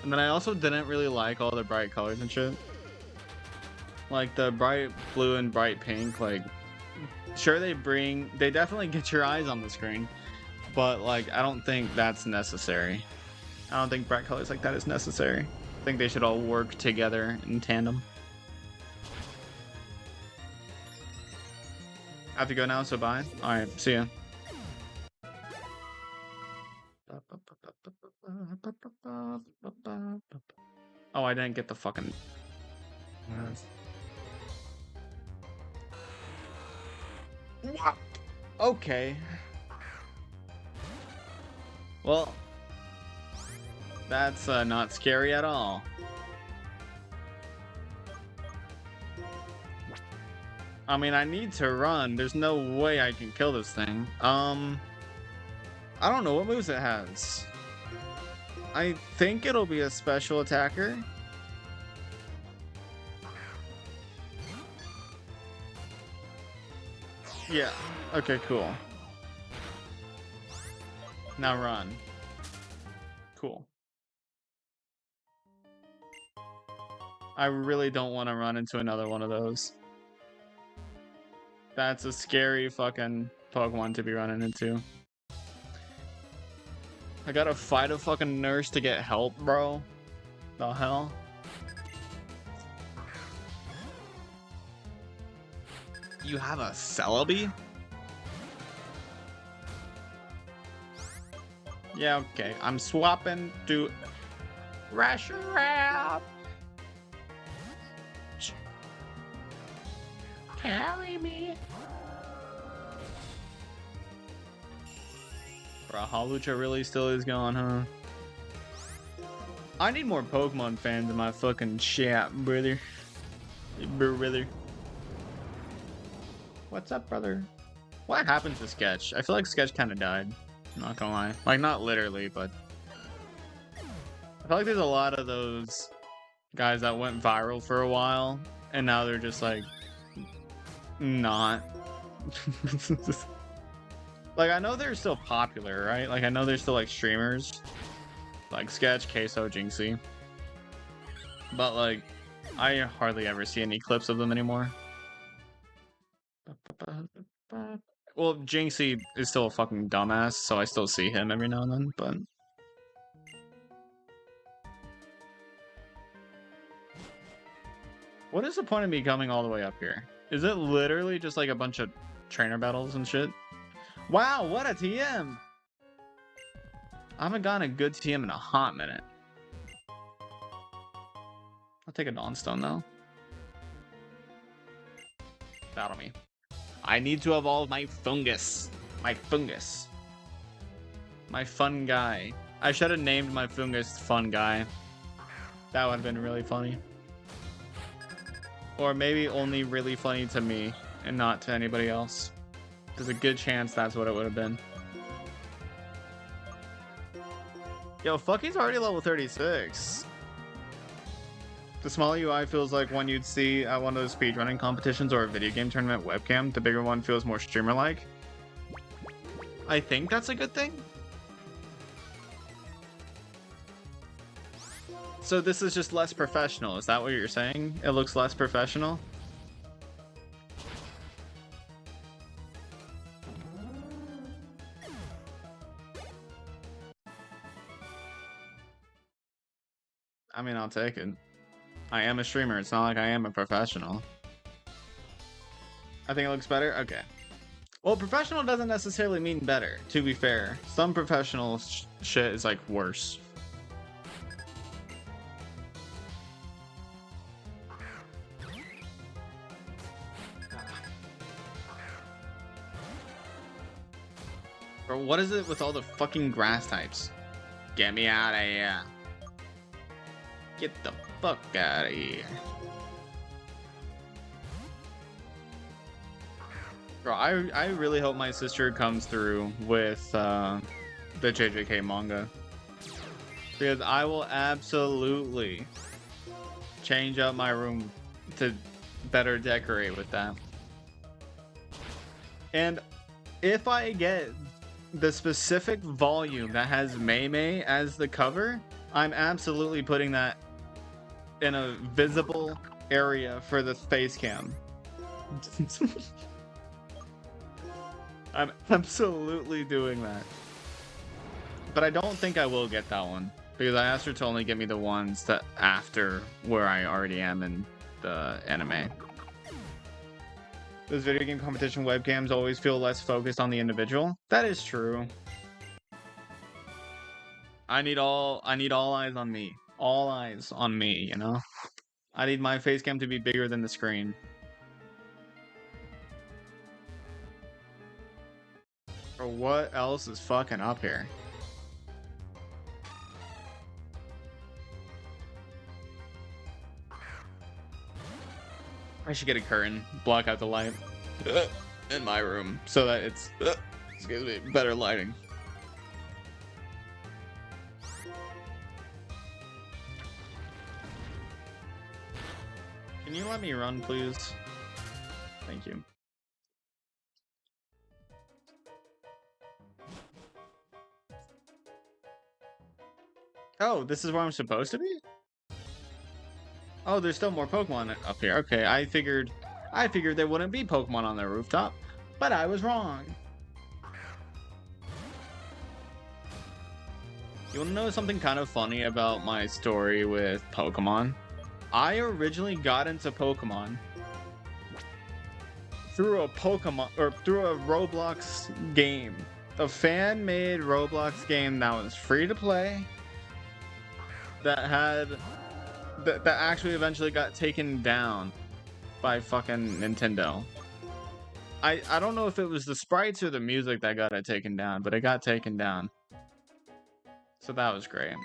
And then I also didn't really like all the bright colors and shit. Like the bright blue and bright pink, like sure they definitely get your eyes on the screen, but like I don't think that's necessary. I don't think bright colors like that is necessary. I think they should all work together in tandem. I have to go now, so bye. Alright, see ya. Oh, I didn't get the fucking... Okay. Well, that's not scary at all. I mean, I need to run. There's no way I can kill this thing. I don't know what moves it has. I think it'll be a special attacker. Yeah. Okay, cool. Now run. Cool. I really don't want to run into another one of those. That's a scary fucking Pokemon to be running into. I gotta fight a fucking nurse to get help, bro. The hell? You have a Celebi? Yeah, okay. I'm swapping to Reshiram. Carry me. Bro, Hawlucha really still is gone, huh? I need more Pokemon fans in my fucking chat, brother. Brother. What's up, brother? What happened to Sketch? I feel like Sketch kind of died. I'm not gonna lie. Like, not literally, but... I feel like there's a lot of those guys that went viral for a while, and now they're just, like... not. Like, I know they're still popular, right? Like, I know they're still, like, streamers. Like, Sketch, Queso, Jinxie. But, like, I hardly ever see any clips of them anymore. Well, Jinxie is still a fucking dumbass, so I still see him every now and then, but... What is the point of me coming all the way up here? Is it literally just like a bunch of trainer battles and shit? Wow, what a TM! I haven't gotten a good TM in a hot minute. I'll take a Dawnstone though. Battle me. I need to evolve my fungus. My fungus. My fun guy. I should have named my fungus Fun Guy. That would have been really funny. Or maybe only really funny to me and not to anybody else. There's a good chance that's what it would have been. Yo, Fucky's already level 36. The smaller UI feels like one you'd see at one of those speedrunning competitions or a video game tournament webcam. The bigger one feels more streamer-like. I think that's a good thing. So this is just less professional, is that what you're saying? It looks less professional? I mean, I'll take it. I am a streamer, it's not like I am a professional. I think it looks better? Okay. Well, professional doesn't necessarily mean better, to be fair. Some professional shit is like worse. Bro, what is it with all the fucking grass types? Get me out of here. Get the fuck out of here. Bro, I really hope my sister comes through with the JJK manga. Because I will absolutely change up my room to better decorate with that. And if I get the specific volume that has Mei Mei as the cover, I'm absolutely putting that in a visible area for the face cam. I'm absolutely doing that. But I don't think I will get that one, because I asked her to only get me the ones that after where I already am in the anime. Those video game competition webcams always feel less focused on the individual. That is true. I need all eyes on me. All eyes on me, you know? I need my face cam to be bigger than the screen. Or what else is fucking up here? I should get a curtain, block out the light in my room so that it's excuse me, better lighting. Can you let me run, please? Thank you. Oh, this is where I'm supposed to be? Oh, there's still more Pokemon up here. Okay, I figured there wouldn't be Pokemon on the rooftop, but I was wrong. You wanna know something kind of funny about my story with Pokemon? I originally got into Pokemon through a Roblox game. A fan-made Roblox game that was free to play, that actually eventually got taken down by fucking Nintendo. I don't know if it was the sprites or the music that got it taken down, but it got taken down. So that was great.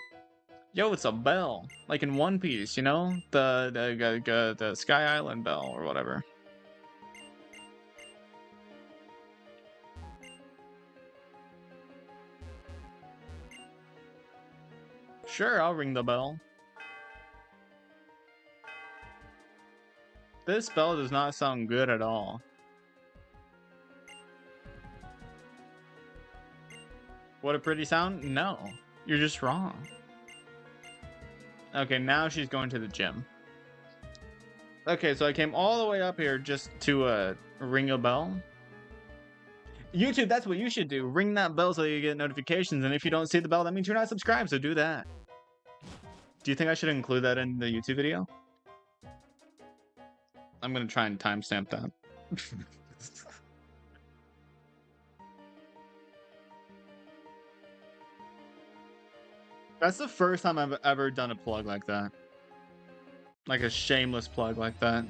Yo, it's a bell, like in One Piece, you know, the Sky Island bell or whatever. Sure, I'll ring the bell. This bell does not sound good at all. What a pretty sound? No, you're just wrong. Okay, now she's going to the gym. Okay, so I came all the way up here just to ring a bell. YouTube, that's what you should do. Ring that bell so you get notifications, and if you don't see the bell, that means you're not subscribed, so do that. Do you think I should include that in the YouTube video? I'm gonna try and timestamp that. That's the first time I've ever done a plug like that. Like a shameless plug like that.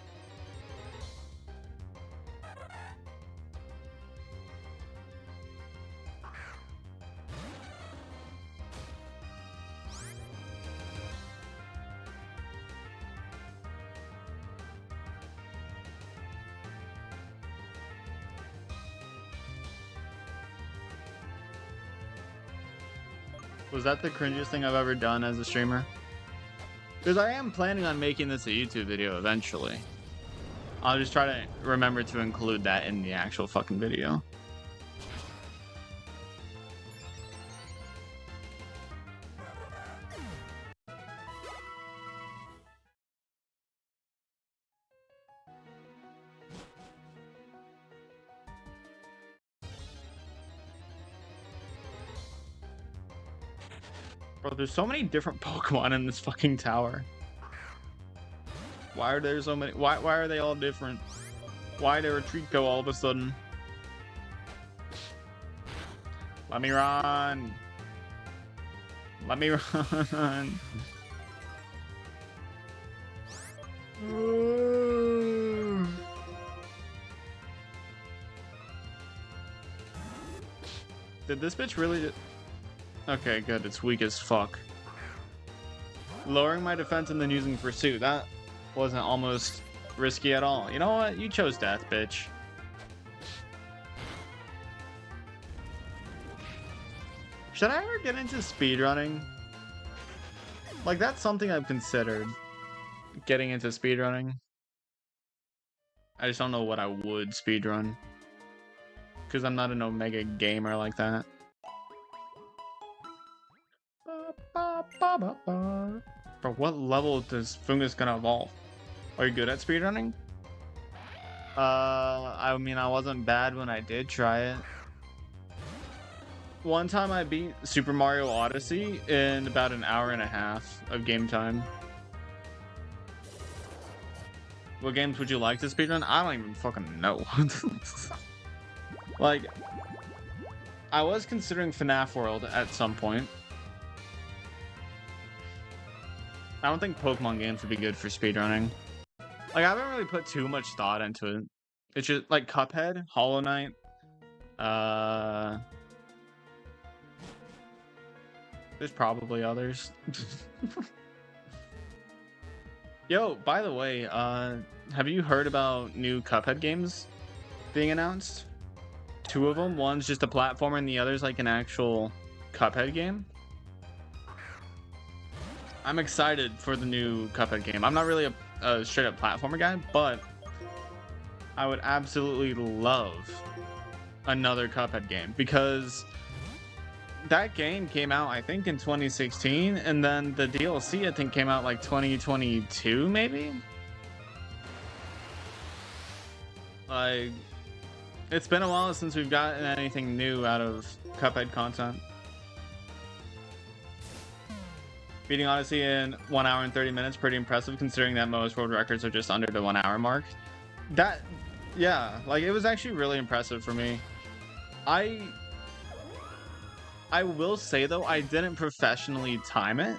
Was that the cringiest thing I've ever done as a streamer? Because I am planning on making this a YouTube video eventually. I'll just try to remember to include that in the actual fucking video. Bro, there's so many different Pokemon in this fucking tower. Why are there so many? Why are they all different? Why did Retreat go all of a sudden? Let me run. Let me run. Did this bitch really? Okay, good. It's weak as fuck. Lowering my defense and then using Pursuit. That wasn't almost risky at all. You know what? You chose death, bitch. Should I ever get into speedrunning? Like, that's something I've considered. Getting into speedrunning. I just don't know what I would speedrun. Because I'm not an Omega gamer like that. Bro, what level does Fungus gonna evolve? Are you good at speedrunning? I mean, I wasn't bad when I did try it. One time I beat Super Mario Odyssey in about an hour and a half of game time. What games would you like to speedrun? I don't even fucking know. Like, I was considering FNAF World at some point. I don't think Pokemon games would be good for speedrunning. Like, I haven't really put too much thought into it. It's just, like, Cuphead, Hollow Knight, there's probably others. Yo, by the way, have you heard about new Cuphead games being announced? 2 of them. One's just a platformer and the other's like an actual Cuphead game. I'm excited for the new Cuphead game. I'm not really a straight up platformer guy, but I would absolutely love another Cuphead game because that game came out, I think, in 2016, and then the DLC, I think, came out like 2022, maybe? Like, it's been a while since we've gotten anything new out of Cuphead content. Beating Odyssey in 1 hour and 30 minutes, pretty impressive considering that most world records are just under the 1 hour mark. Yeah, like it was actually really impressive for me. I will say though, I didn't professionally time it.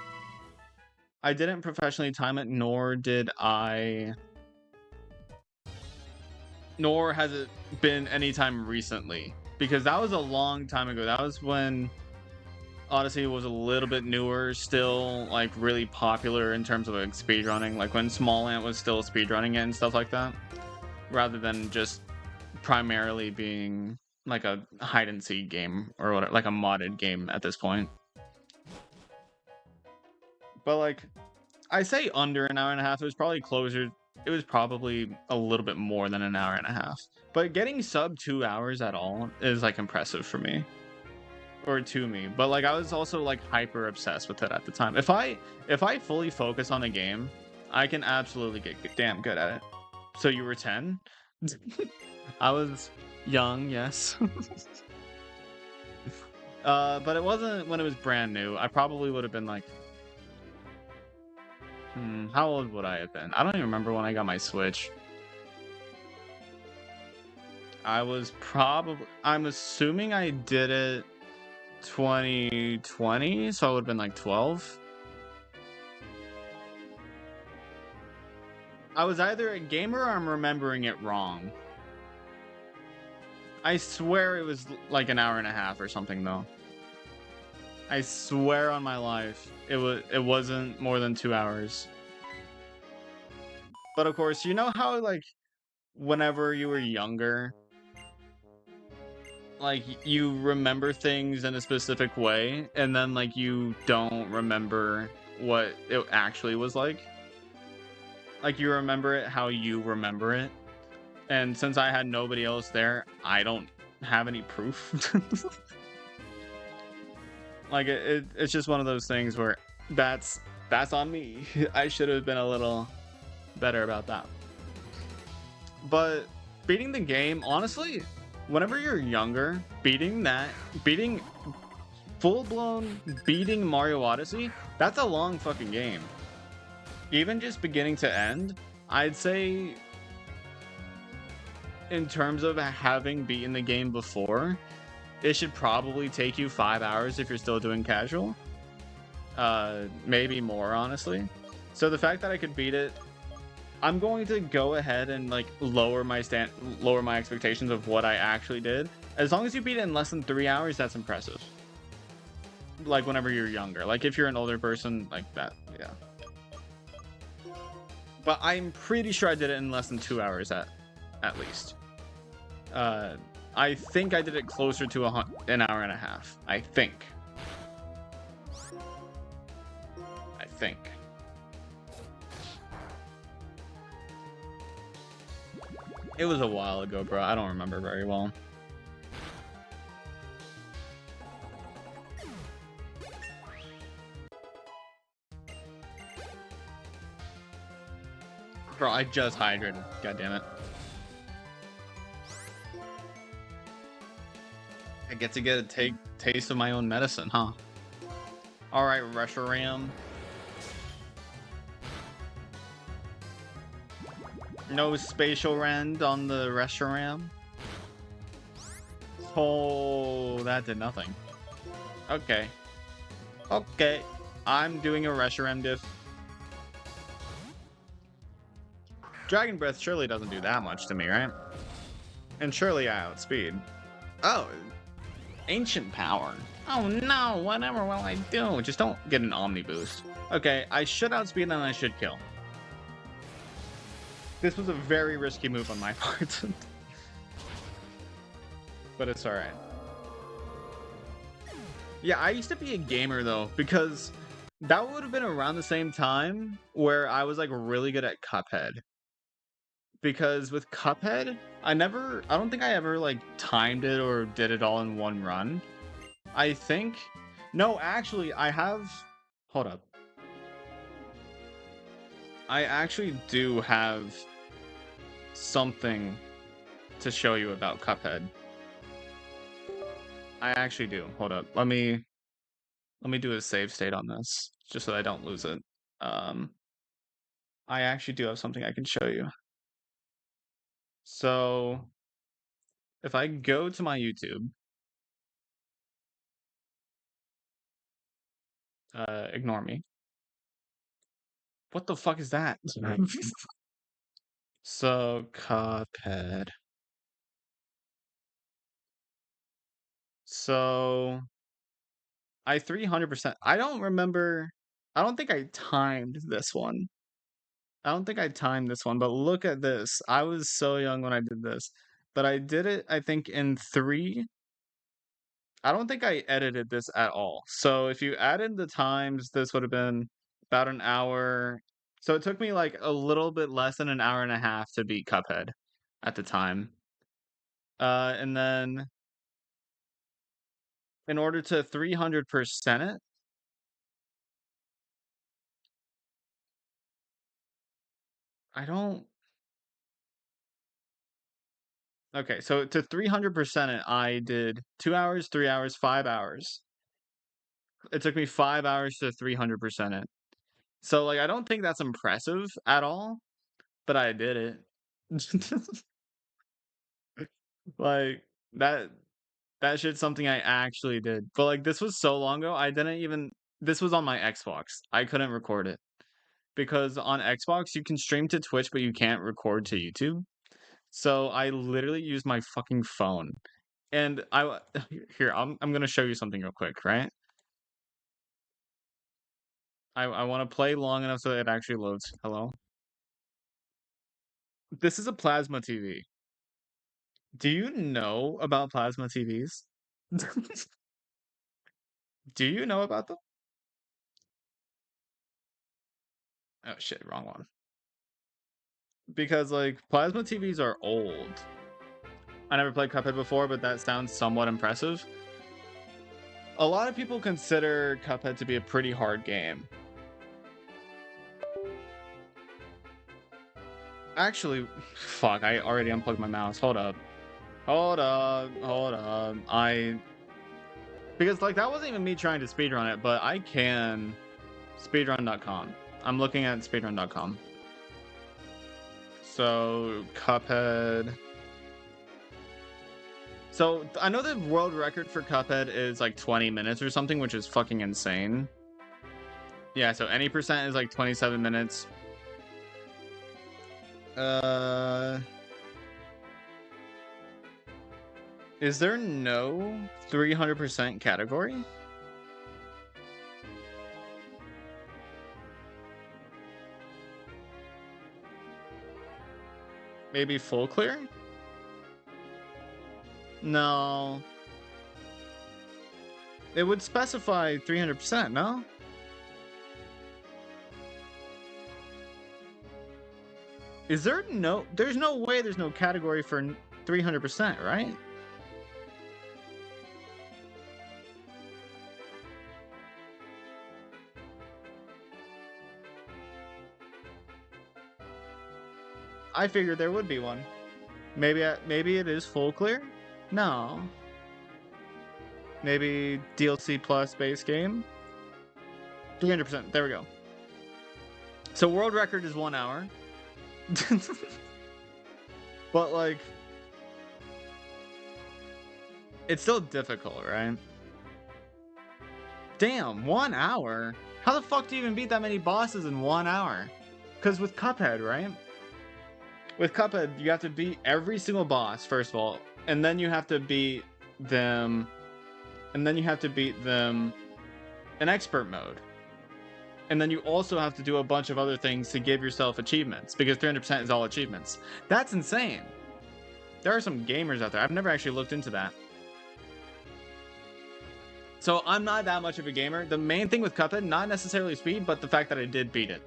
Nor has it been any time recently. Because that was a long time ago. That was when Odyssey was a little bit newer, still like really popular in terms of like speedrunning, like when Small Ant was still speedrunning it and stuff like that, rather than just primarily being like a hide and seek game or whatever, like a modded game at this point. But like, I say under an hour and a half. It was probably closer. It was probably a little bit more than an hour and a half. But getting sub 2 hours at all is like impressive for me. Or to me, but like I was also like hyper obsessed with it at the time. If I fully focus on a game, I can absolutely get damn good at it. So you were 10? I was young, yes. But it wasn't when it was brand new. I probably would have been like, how old would I have been? I don't even remember when I got my Switch. I'm assuming I did it 2020, so I would have been like 12. I was either a gamer or I'm remembering it wrong. I swear it was like an hour and a half or something though. I swear on my life it wasn't more than 2 hours. But of course, you know how like whenever you were younger, like you remember things in a specific way and then like you don't remember what it actually was like. Like you remember it how you remember it. And since I had nobody else there, I don't have any proof. Like it's just one of those things where that's on me. I should have been a little better about that. But beating the game, honestly, whenever you're younger, beating full-blown beating Mario Odyssey, that's a long fucking game. Even just beginning to end, I'd say in terms of having beaten the game before, it should probably take you 5 hours if you're still doing casual. Maybe more, honestly. So the fact that I could beat it, I'm going to go ahead and like lower my expectations of what I actually did. As long as you beat it in less than 3 hours, that's impressive. Like whenever you're younger. Like if you're an older person, like that, yeah. But I'm pretty sure I did it in less than 2 hours at least. I think I did it closer to an hour and a half. I think. It was a while ago, bro. I don't remember very well. Bro, I just hydrated. God damn it. I get to get a taste of my own medicine, huh? Alright, Reshiram. No spatial rend on the Reshiram. Oh, that did nothing. Okay. Okay. I'm doing a Reshiram diff. Dragon Breath surely doesn't do that much to me, right? And surely I outspeed. Oh, Ancient Power. Oh no, whatever will I do? Just don't get an Omni boost. Okay, I should outspeed and I should kill. This was a very risky move on my part. But it's alright. Yeah, I used to be a gamer though, because that would have been around the same time where I was like really good at Cuphead. Because with Cuphead, I don't think I ever like timed it or did it all in one run. I think, no, actually I have, hold up. I actually do have something to show you about Cuphead. I actually do. Hold up. Let me Let me do a save state on this, just so I don't lose it. I actually do have something I can show you. So, if I go to my YouTube, ignore me. What the fuck is that? So, Cuphead. So, I 300%. I don't remember. I don't think I timed this one. But look at this. I was so young when I did this. But I did it, I think, in 3. I don't think I edited this at all. So if you added the times, this would have been about an hour. So it took me like a little bit less than an hour and a half to beat Cuphead at the time. And then in order to 300% it, I don't. Okay, so to 300% it, I did 2 hours, 3 hours, 5 hours. It took me 5 hours to 300% it. So, like, I don't think that's impressive at all, but I did it. Like, that shit's something I actually did. But, like, this was so long ago, I didn't even this was on my Xbox. I couldn't record it. Because on Xbox, you can stream to Twitch, but you can't record to YouTube. So, I literally used my fucking phone. And here, I'm gonna show you something real quick, right? I want to play long enough so that it actually loads. Hello? This is a plasma TV. Do you know about plasma TVs? Do you know about them? Oh shit, wrong one. Because like plasma TVs are old. I never played Cuphead before, but that sounds somewhat impressive. A lot of people consider Cuphead to be a pretty hard game. Actually, fuck, I already unplugged my mouse. Hold up. Because like that wasn't even me trying to speedrun it, but I can speedrun.com. I'm looking at speedrun.com. So, Cuphead. So, I know the world record for Cuphead is like 20 minutes or something, which is fucking insane. Yeah, so any percent is like 27 minutes. Is there no 300% category? Maybe full clear? No. It would specify 300%, no? Is there no... There's no way there's no category for 300%, right? I figured there would be one. Maybe it is full clear? No. Maybe DLC plus base game? 300%. There we go. So world record is 1 hour. But like... It's still difficult, right? Damn, 1 hour? How the fuck do you even beat that many bosses in 1 hour? Because with Cuphead, right? With Cuphead, you have to beat every single boss, first of all. And then you have to beat them... And then you have to beat them in expert mode. And then you also have to do a bunch of other things to give yourself achievements. Because 300% is all achievements. That's insane. There are some gamers out there. I've never actually looked into that. So I'm not that much of a gamer. The main thing with Cuphead, not necessarily speed, but the fact that I did beat it.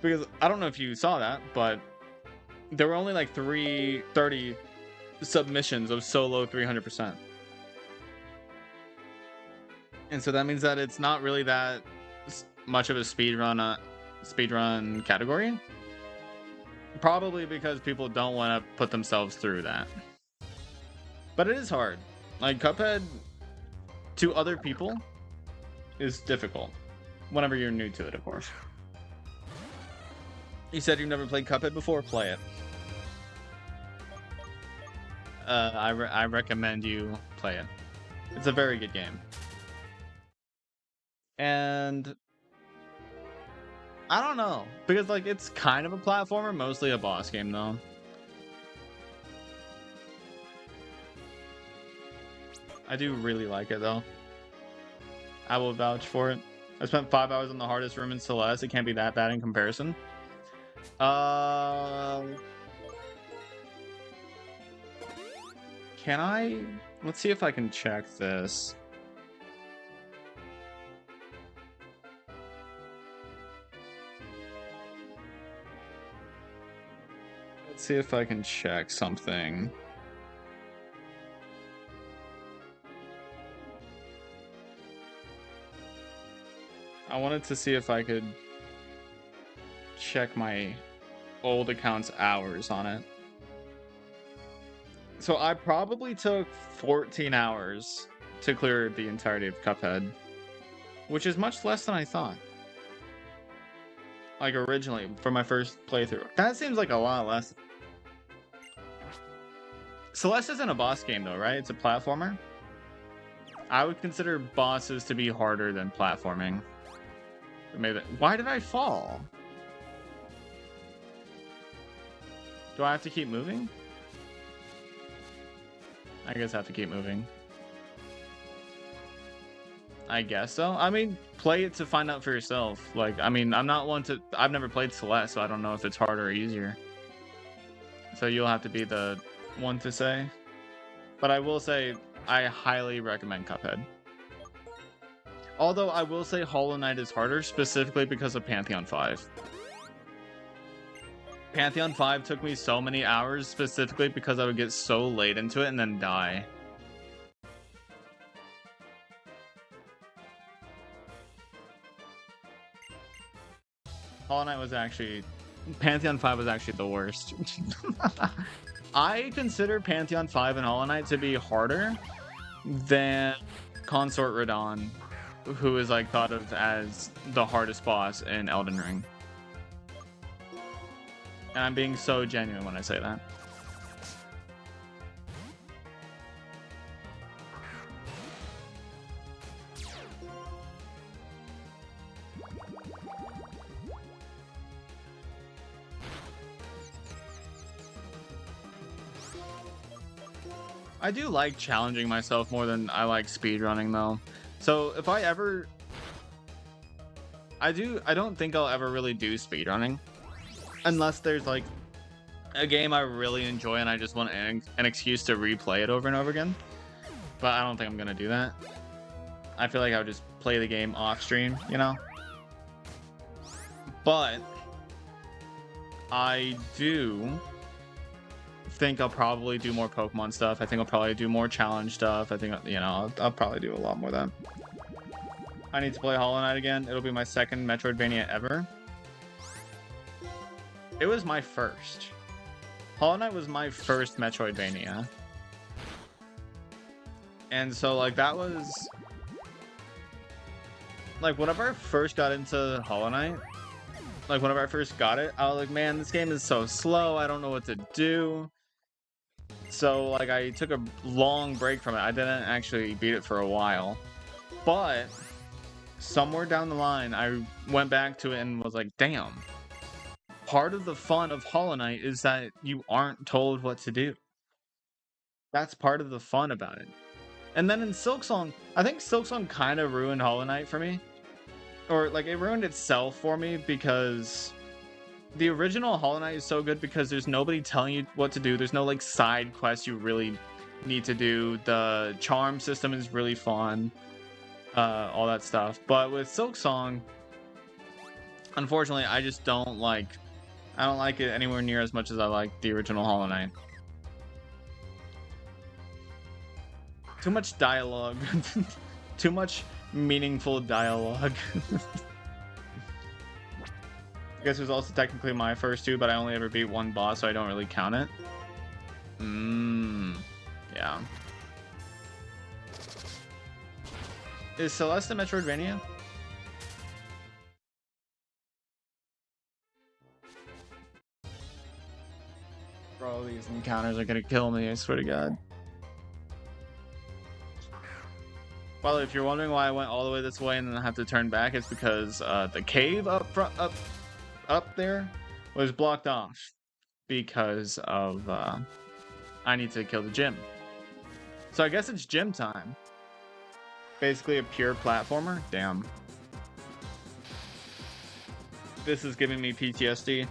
Because I don't know if you saw that, but there were only like 30 submissions of solo 300%. And so that means that it's not really that much of a speedrun category. Probably because people don't want to put themselves through that. But it is hard. Like Cuphead, to other people, is difficult. Whenever you're new to it, of course. You said you've never played Cuphead before? Play it. I recommend you play it. It's a very good game. And I don't know, because like it's kind of a platformer, mostly a boss game though. I do really like it though. I will vouch for it. I spent 5 hours in the hardest room in Celeste. It can't be that bad in comparison. Can I? Let's see if I can check this. Let's see if I can check something. I wanted to see if I could check my old account's hours on it. So I probably took 14 hours to clear the entirety of Cuphead, which is much less than I thought. Like originally, for my first playthrough. That seems like a lot less. Celeste isn't a boss game though, right? It's a platformer. I would consider bosses to be harder than platforming. Maybe. Why did I fall? Do I have to keep moving? I guess I have to keep moving. I guess so. I mean, play it to find out for yourself. Like, I mean, I'm not one to... I've never played Celeste, so I don't know if it's harder or easier. So you'll have to be the one to say. But I will say, I highly recommend Cuphead. Although I will say Hollow Knight is harder, specifically because of Pantheon 5. Pantheon 5 took me so many hours, specifically because I would get so late into it and then die. Hollow Knight was actually... Pantheon 5 was actually the worst. I consider Pantheon 5 and Hollow Knight to be harder than Consort Radon, who is like thought of as the hardest boss in Elden Ring. And I'm being so genuine when I say that. I do like challenging myself more than I like speedrunning though. So if I ever... I don't think I'll ever really do speedrunning. Unless there's like a game I really enjoy and I just want an excuse to replay it over and over again. But I don't think I'm gonna do that. I feel like I would just play the game off stream, you know? But I do think I'll probably do more Pokemon stuff. I think I'll probably do more challenge stuff. I think, you know, I'll probably do a lot more of that. I need to play Hollow Knight again. It'll be my second Metroidvania ever. It was my first. Hollow Knight was my first Metroidvania. And so, like, that was... Like, whenever I first got into Hollow Knight, like, whenever I first got it, I was like, man, this game is so slow. I don't know what to do. So, like, I took a long break from it. I didn't actually beat it for a while. But somewhere down the line, I went back to it and was like, damn. Part of the fun of Hollow Knight is that you aren't told what to do. That's part of the fun about it. And then in Silksong, I think Silksong kind of ruined Hollow Knight for me. Or, like, it ruined itself for me because the original Hollow Knight is so good because there's nobody telling you what to do. There's no, like, side quests you really need to do. The charm system is really fun. All that stuff. But with Silksong, unfortunately, I just don't like... I don't like it anywhere near as much as I like the original Hollow Knight. Too much dialogue. Too much meaningful dialogue. I guess it was also technically my first two, but I only ever beat one boss, so I don't really count it. Yeah. Is Celeste a Metroidvania? Bro, these encounters are gonna kill me, I swear to God. By the way, if you're wondering why I went all the way this way and then I have to turn back, it's because the cave up front, up there was blocked off because of I need to kill the gym. So I guess it's gym time. Basically a pure platformer. Damn. This is giving me PTSD.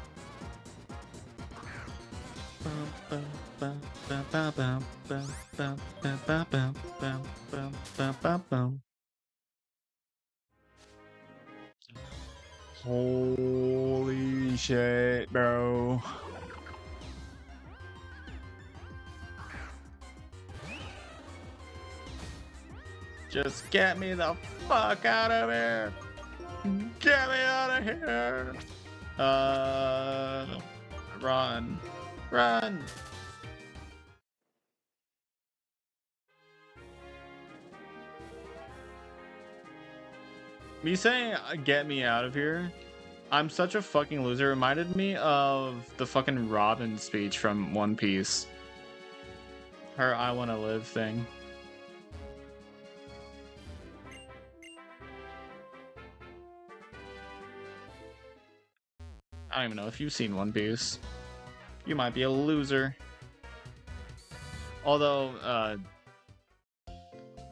Holy shit, bro. Just get me the fuck out of here. Get me out of here. Run. Run. Me saying get me out of here, I'm such a fucking loser. It reminded me of the fucking Robin speech from One Piece. Her I wanna live thing. I don't even know if you've seen One Piece. You might be a loser. Although,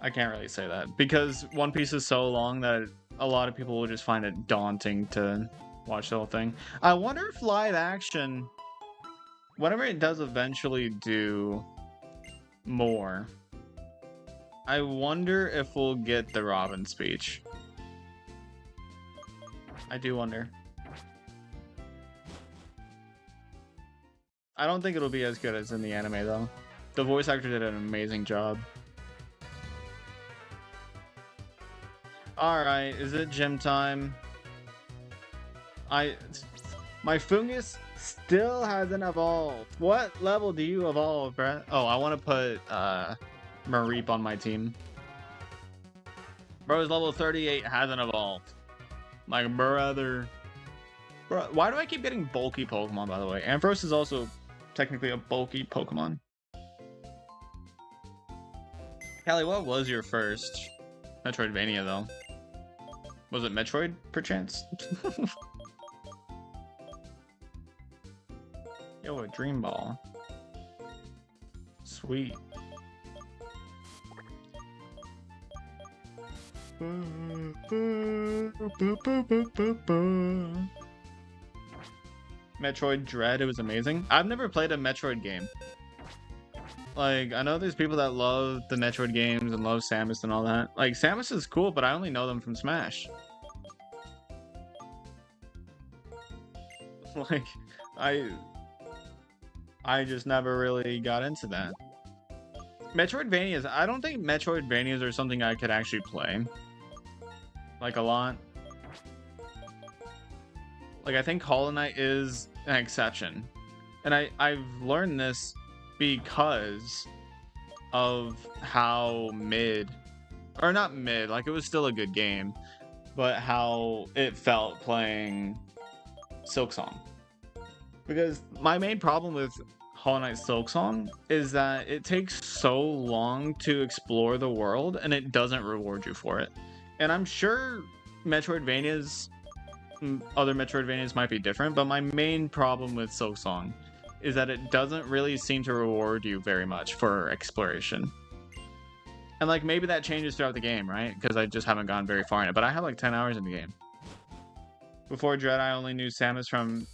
I can't really say that because One Piece is so long that a lot of people will just find it daunting to watch the whole thing. I wonder if live action, whenever it does eventually do more, I wonder if we'll get the Robin speech. I do wonder. I don't think it'll be as good as in the anime though. The voice actor did an amazing job. Alright, is it gym time? My fungus still hasn't evolved. What level do you evolve, Brett? Oh, I want to put Mareep on my team. Bro's level 38 hasn't evolved. My brother. Bro, why do I keep getting bulky Pokemon, by the way? Ampharos is also technically a bulky Pokemon. Callie, what was your first Metroidvania, though? Was it Metroid, perchance? Yo, a Dream Ball. Sweet. Metroid Dread, it was amazing. I've never played a Metroid game. Like, I know there's people that love the Metroid games and love Samus and all that. Like, Samus is cool, but I only know them from Smash. Like, I just never really got into that. Metroidvanias, I don't think Metroidvanias are something I could actually play. Like, a lot. Like, I think Hollow Knight is an exception. And I've learned this because of how mid, or not mid, like it was still a good game, but how it felt playing Silksong. Because my main problem with Hollow Knight Silksong is that it takes so long to explore the world and it doesn't reward you for it. And I'm sure Metroidvanias, other Metroidvanias might be different, but my main problem with Silksong is that it doesn't really seem to reward you very much for exploration. And like maybe that changes throughout the game, right? Because I just haven't gone very far in it, but I have like 10 hours in the game. Before Dread, I only knew Samus from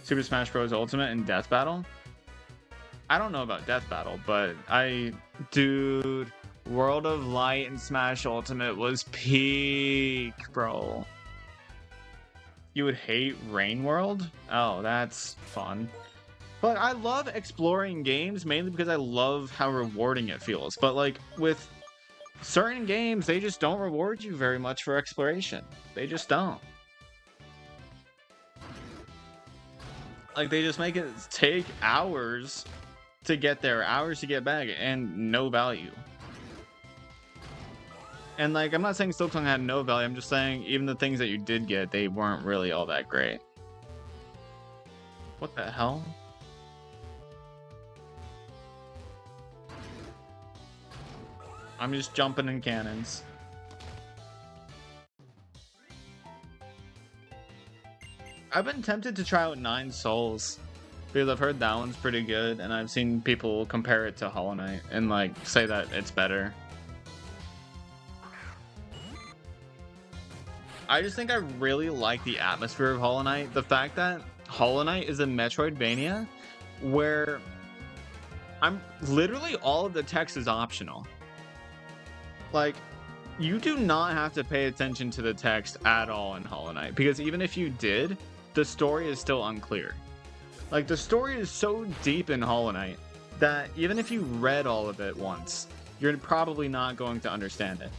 Super Smash Bros. Ultimate and Death Battle. I don't know about Death Battle, but dude, World of Light and Smash Ultimate was peak, bro. You would hate Rain World? Oh, that's fun. But I love exploring games mainly because I love how rewarding it feels. But like with certain games, they just don't reward you very much for exploration. They just don't. Like they just make it take hours to get there, hours to get back, and no value. And like, I'm not saying Silksong had no value. I'm just saying even the things that you did get, they weren't really all that great. What the hell? I'm just jumping in cannons. I've been tempted to try out 9 Souls because I've heard that one's pretty good, and I've seen people compare it to Hollow Knight and like say that it's better. I just think I really like the atmosphere of Hollow Knight. The fact that Hollow Knight is a Metroidvania where I'm literally all of the text is optional. Like, you do not have to pay attention to the text at all in Hollow Knight, because even if you did, the story is still unclear. Like, the story is so deep in Hollow Knight that even if you read all of it once, you're probably not going to understand it.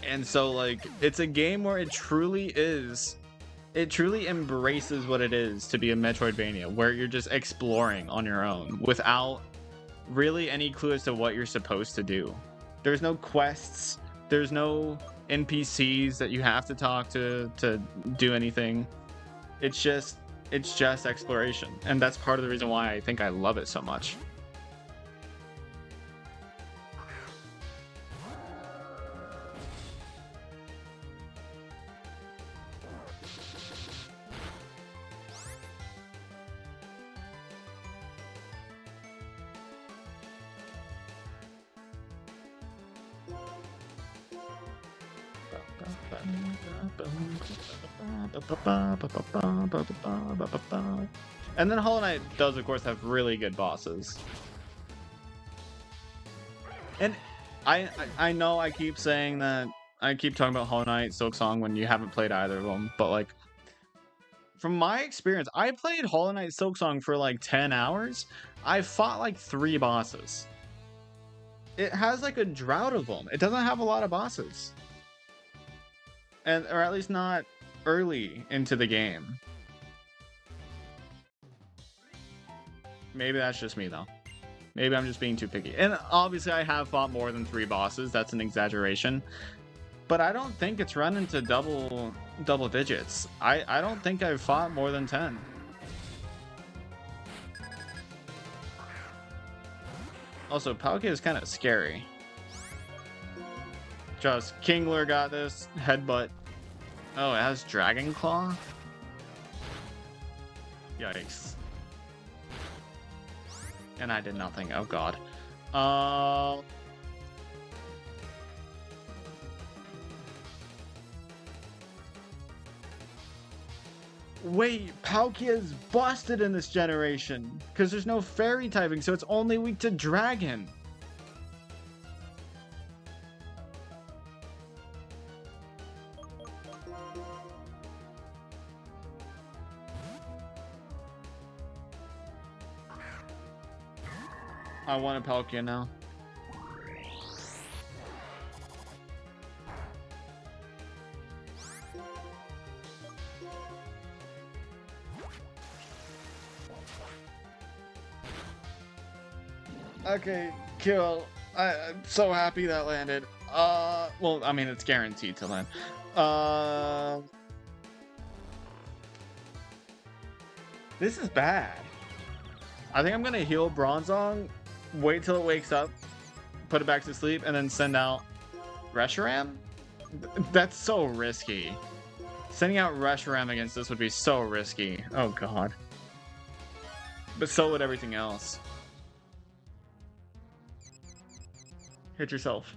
And so, like, it's a game where it truly embraces what it is to be a Metroidvania, where you're just exploring on your own without really any clue as to what you're supposed to do. There's no quests, there's no NPCs that you have to talk to do anything. It's just exploration, and that's part of the reason why I think I love it so much. And then Hollow Knight does, of course, have really good bosses. And I know I keep saying that, I keep talking about Hollow Knight, Silksong when you haven't played either of them, but like, from my experience, I played Hollow Knight Silksong for like 10 hours. I fought like 3 bosses. It has like a drought of them. It doesn't have a lot of bosses. Or at least not early into the game. Maybe that's just me though. Maybe I'm just being too picky. And obviously I have fought more than 3 bosses. That's an exaggeration. But I don't think it's run into double digits. I don't think I've fought more than 10. Also, Palkia is kind of scary. Just Kingler got this. Headbutt. Oh, it has Dragon Claw? Yikes. And I did nothing. Oh god. Wait, Palkia's busted in this generation because there's no fairy typing, so it's only weak to dragon. I want a Palkia now. Okay, kill. I'm so happy that landed. Well, I mean, it's guaranteed to land. This is bad. I think I'm gonna heal Bronzong, wait till it wakes up, put it back to sleep, and then send out Reshiram? That's so risky. Sending out Reshiram against this would be so risky. Oh god. But so would everything else. Hit yourself.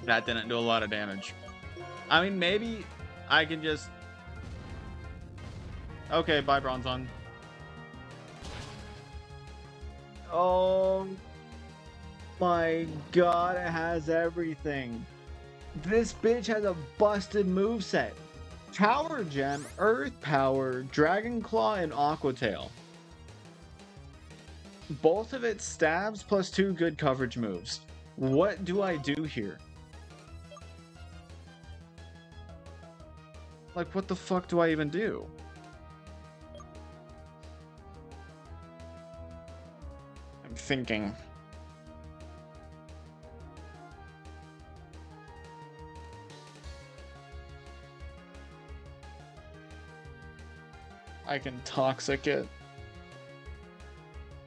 That didn't do a lot of damage. I mean, maybe I can just... Okay, bye, Bronzong. Oh my god, it has everything. This bitch has a busted moveset. Power Gem, Earth Power, Dragon Claw, and Aqua Tail. Both of its stabs plus 2 good coverage moves. What do I do here? Like, what the fuck do I even do? I'm thinking. I can toxic it.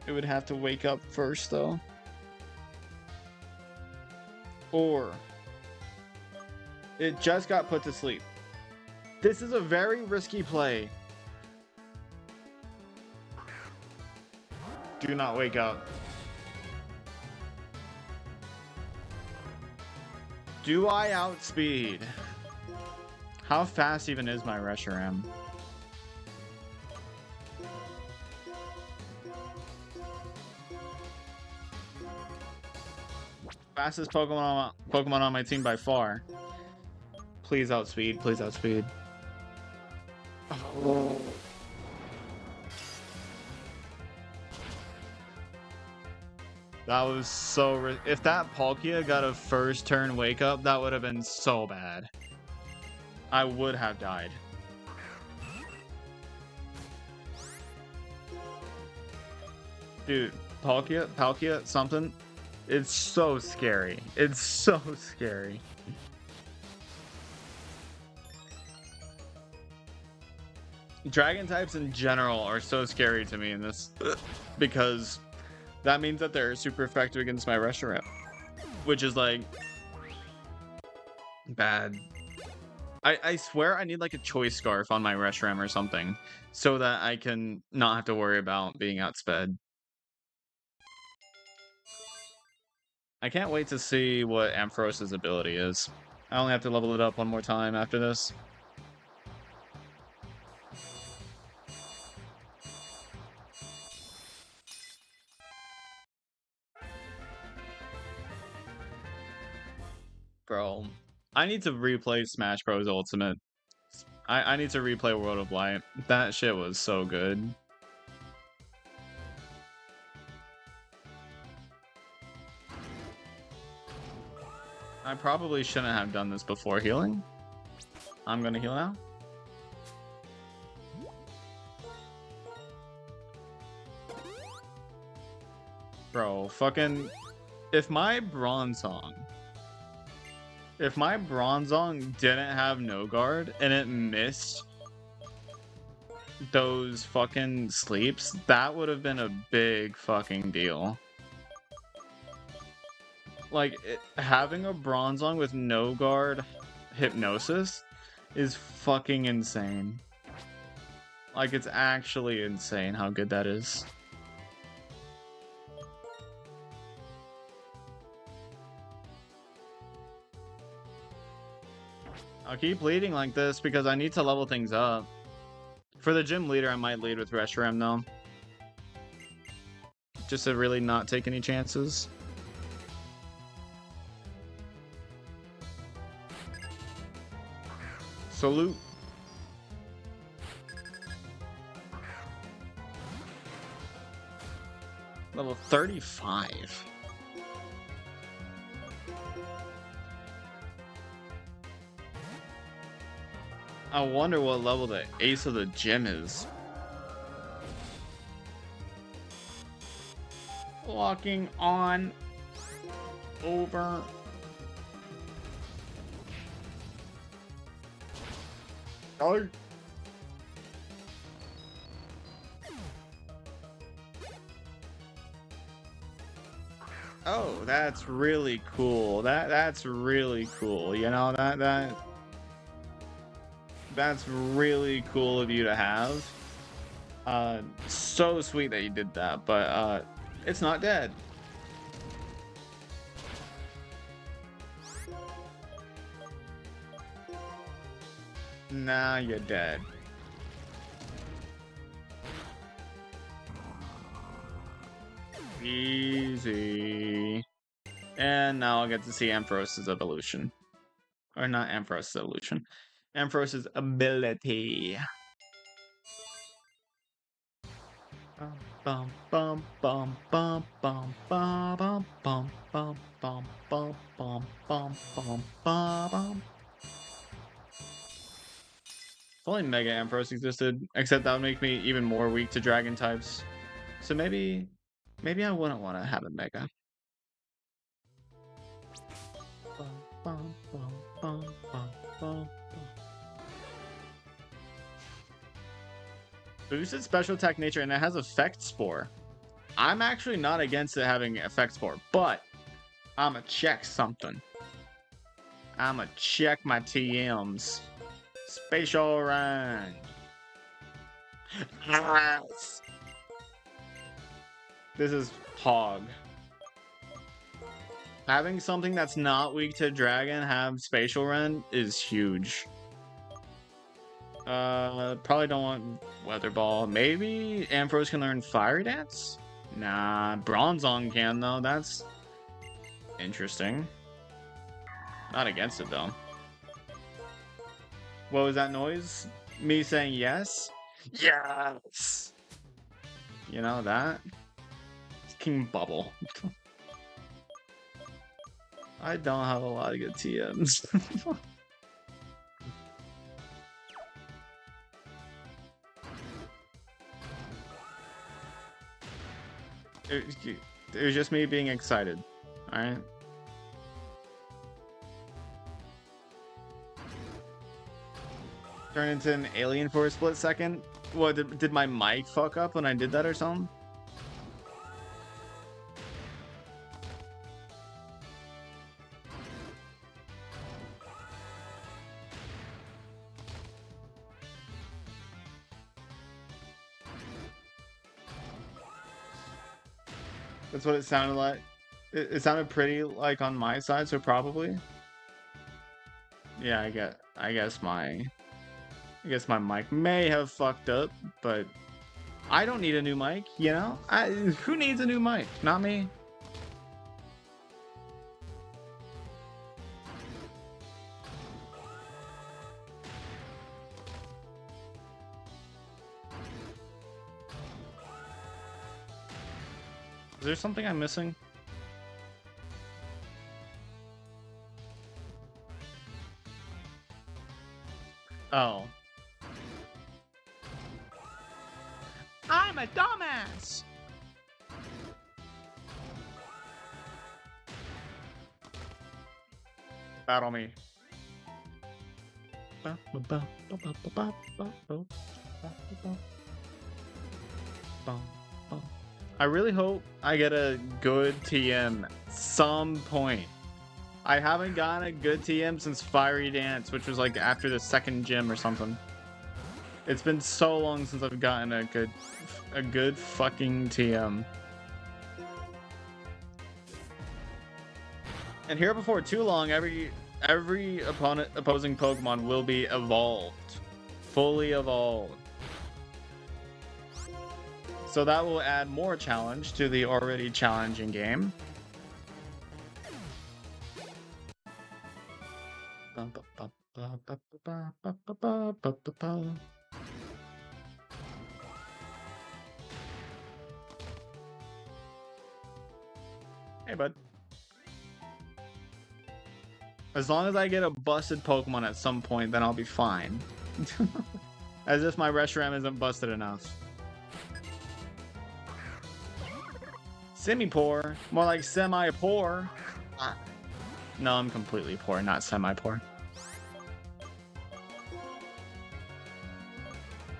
It would have to wake up first, though. Or it just got put to sleep. This is a very risky play. Do not wake up. Do I outspeed? How fast even is my Reshiram? Fastest Pokemon on my team by far. Please outspeed. Please outspeed. Oh. That was so... If that Palkia got a first turn wake up, that would have been so bad. I would have died. Dude, Palkia, something. It's so scary. It's so scary. Dragon types in general are so scary to me in this because that means that they're super effective against my Reshiram, which is like bad. I swear I need like a choice scarf on my Reshiram or something so that I can not have to worry about being outsped. I can't wait to see what Ampharos's ability is. I only have to level it up one more time after this. Bro, I need to replay Smash Bros. Ultimate. I need to replay World of Light. That shit was so good. I probably shouldn't have done this before healing. I'm gonna heal now. Bro, fucking... If my Bronzong didn't have no guard and it missed those fucking sleeps, that would have been a big fucking deal. Like, having a Bronzong with no guard hypnosis is fucking insane. Like, it's actually insane how good that is. I'll keep leading like this because I need to level things up. For the gym leader, I might lead with Reshiram though. Just to really not take any chances. Salute. Level 35. I wonder what level the ace of the gym is. Walking on over. Oh. Oh, that's really cool. That's really cool. You know, that's really cool of you to have. So sweet that you did that, but it's not dead. Nah, you're dead. Easy. And now I'll get to see Ampharos's evolution. Or not Ampharos's evolution. Ampharos's ability. Bum bum bum bum bum bum bum bum bum bum bum bum bum bum bum. If only Mega Ampharos existed, except that would make me even more weak to dragon types. So maybe I wouldn't want to have a Mega. Bum, bum, bum, bum, bum, bum. Boosted special attack nature, and it has effect spore. I'm actually not against it having effect spore, but I'ma check something. I'ma check my TMs. Spatial run. Yes. This is hog. Having something that's not weak to dragon have spatial run is huge. Probably don't want weather ball. Maybe Ampharos can learn fire dance? Nah, Bronzong can though. That's interesting. Not against it though. What was that noise? Me saying yes? Yes! You know that? It's King Bubble. I don't have a lot of good TMs. It was just me being excited. Alright? Turn into an alien for a split second? What, did my mic fuck up when I did that or something? That's what it sounded like. It sounded pretty like on my side, so probably. Yeah, I guess my mic may have fucked up, but I don't need a new mic, you know? Who needs a new mic? Not me. Is there something I'm missing? Oh. I'm a dumbass! Battle me. I really hope I get a good TM some point. I haven't gotten a good TM since Fiery Dance, which was like after the second gym or something. It's been so long since I've gotten a good fucking TM. And here before too long, every opposing Pokemon will be evolved. Fully evolved. So that will add more challenge to the already challenging game. Hey, bud. As long as I get a busted Pokemon at some point, then I'll be fine. As if my Reshiram isn't busted enough. Semi-poor. More like semi-poor. No, I'm completely poor, not semi-poor.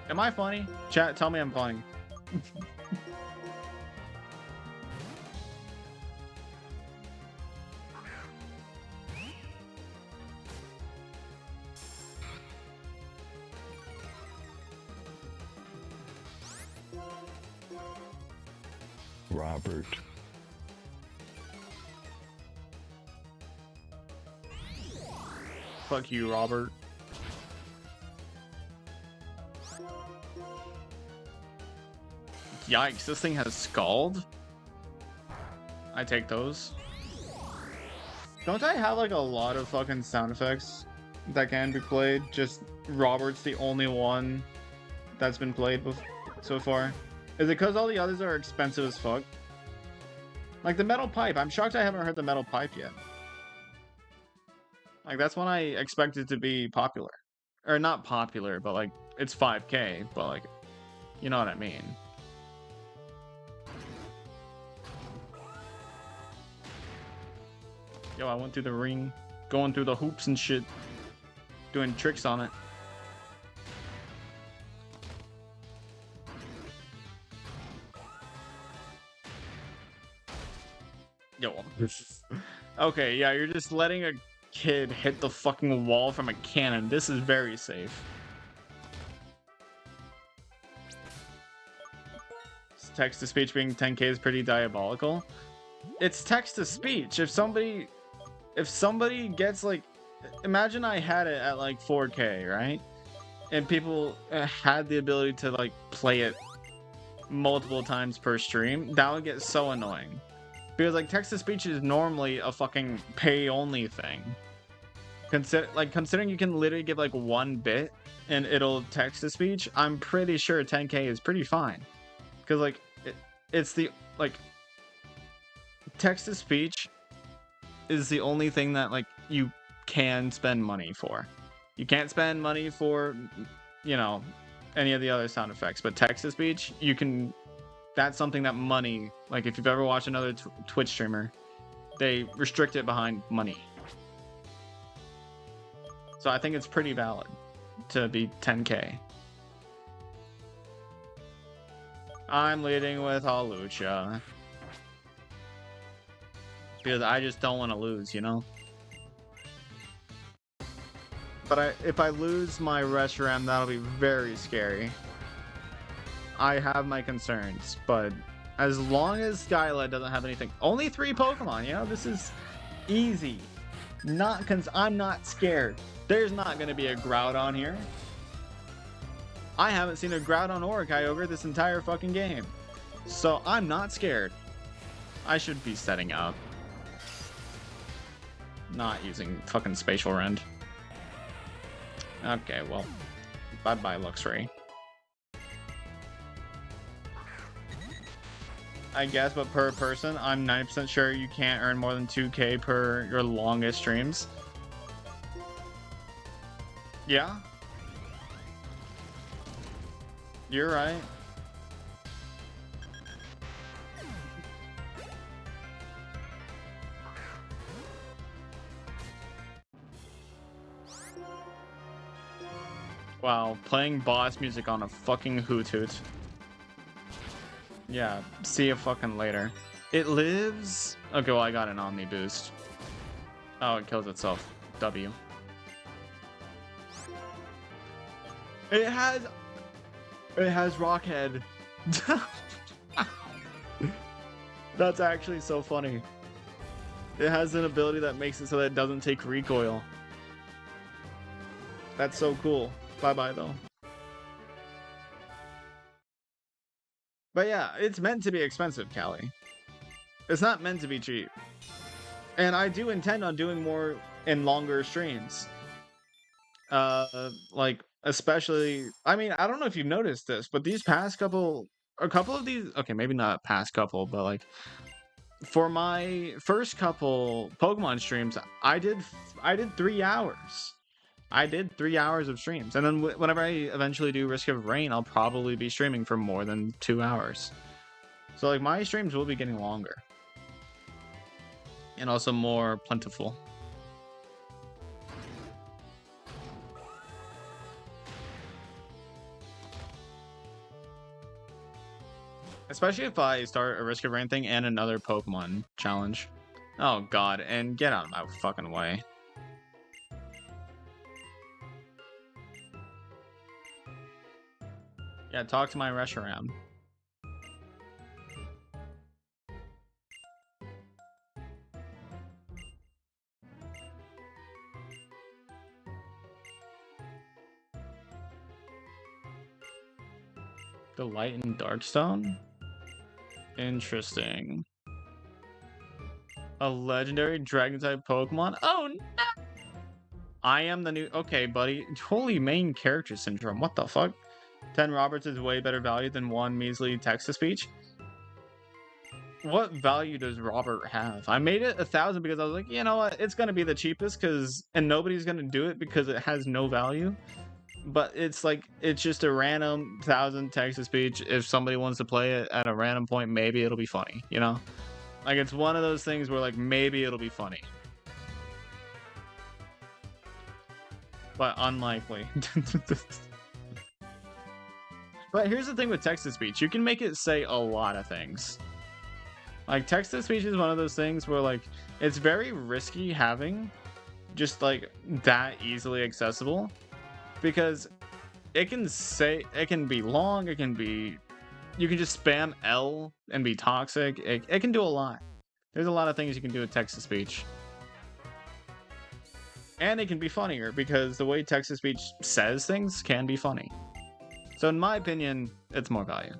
Am I funny? Chat, tell me I'm funny. Robert. Fuck you, Robert. Yikes, this thing has Scald? I take those. Don't I have like a lot of fucking sound effects that can be played? Just Robert's the only one that's been played so far. Is it because all the others are expensive as fuck? Like the metal pipe. I'm shocked I haven't heard the metal pipe yet. Like that's one I expected to be popular. Or not popular, but like it's 5K, but like you know what I mean. Yo, I went through the ring, going through the hoops and shit, doing tricks on it. Okay, yeah, you're just letting a kid hit the fucking wall from a cannon. This is very safe. Text-to-speech being 10K is pretty diabolical. It's text-to-speech. If somebody gets like, imagine I had it at like 4K, right? And people had the ability to like play it multiple times per stream, that would get so annoying. Because like text-to-speech is normally a fucking pay-only thing. Considering you can literally give like 1 bit and it'll text-to-speech, I'm pretty sure 10K is pretty fine. Because like it's the like text-to-speech is the only thing that like you can spend money for. You can't spend money for, you know, any of the other sound effects, but text-to-speech, you can. That's something that money, like if you've ever watched another Twitch streamer, they restrict it behind money. So I think it's pretty valid to be 10K. I'm leading with Halucha. Because I just don't want to lose, you know? But if I lose my Reshiram, that'll be very scary. I have my concerns, but as long as Skyla doesn't have anything, only 3 Pokemon, you know, this is easy. I'm not scared. There's not gonna be a Groudon here. I haven't seen a Groudon or a Kyogre this entire fucking game, so I'm not scared. I should be setting up, not using fucking Spatial Rend. Okay, well, bye-bye, Luxray. I guess, but per person, I'm 90% sure you can't earn more than 2K per your longest streams. Yeah? You're right. Wow, playing boss music on a fucking hoot hoot. Yeah, see you fucking later. It lives? Okay, well, I got an Omni boost. Oh, it kills itself. W. It has Rockhead. That's actually so funny. It has an ability that makes it so that it doesn't take recoil. That's so cool. Bye-bye, though. But yeah, it's meant to be expensive, Callie. It's not meant to be cheap. And I do intend on doing more and longer streams. Like, especially, I mean, I don't know if you've noticed this, but these past couple, a couple of these, okay, maybe not past couple, but like, for my first couple Pokemon streams, I did 3 hours. I did 3 hours of streams, and then whenever I eventually do Risk of Rain, I'll probably be streaming for more than 2 hours. So like my streams will be getting longer, and also more plentiful. Especially if I start a Risk of Rain thing and another Pokemon challenge. Oh god, and get out of my fucking way. Yeah, talk to my Reshiram. The Light and Darkstone? Interesting. A legendary Dragon-type Pokemon? Oh no! I am the new... Okay, buddy. Holy main character syndrome. What the fuck? 10 Roberts is way better value than 1 measly text-to-speech. What value does Robert have? I made it 1,000 because I was like, you know what? It's gonna be the cheapest and nobody's gonna do it because it has no value. But it's like, it's just a random 1,000 text-to-speech. If somebody wants to play it at a random point, maybe it'll be funny, you know? Like, it's one of those things where, like, maybe it'll be funny. But unlikely. But here's the thing with text-to-speech. You can make it say a lot of things. Like, text-to-speech is one of those things where, like, it's very risky having just, like, that easily accessible. Because it can be long, it can be... You can just spam L and be toxic. It can do a lot. There's a lot of things you can do with text-to-speech. And it can be funnier, because the way text-to-speech says things can be funny. So in my opinion, it's more value.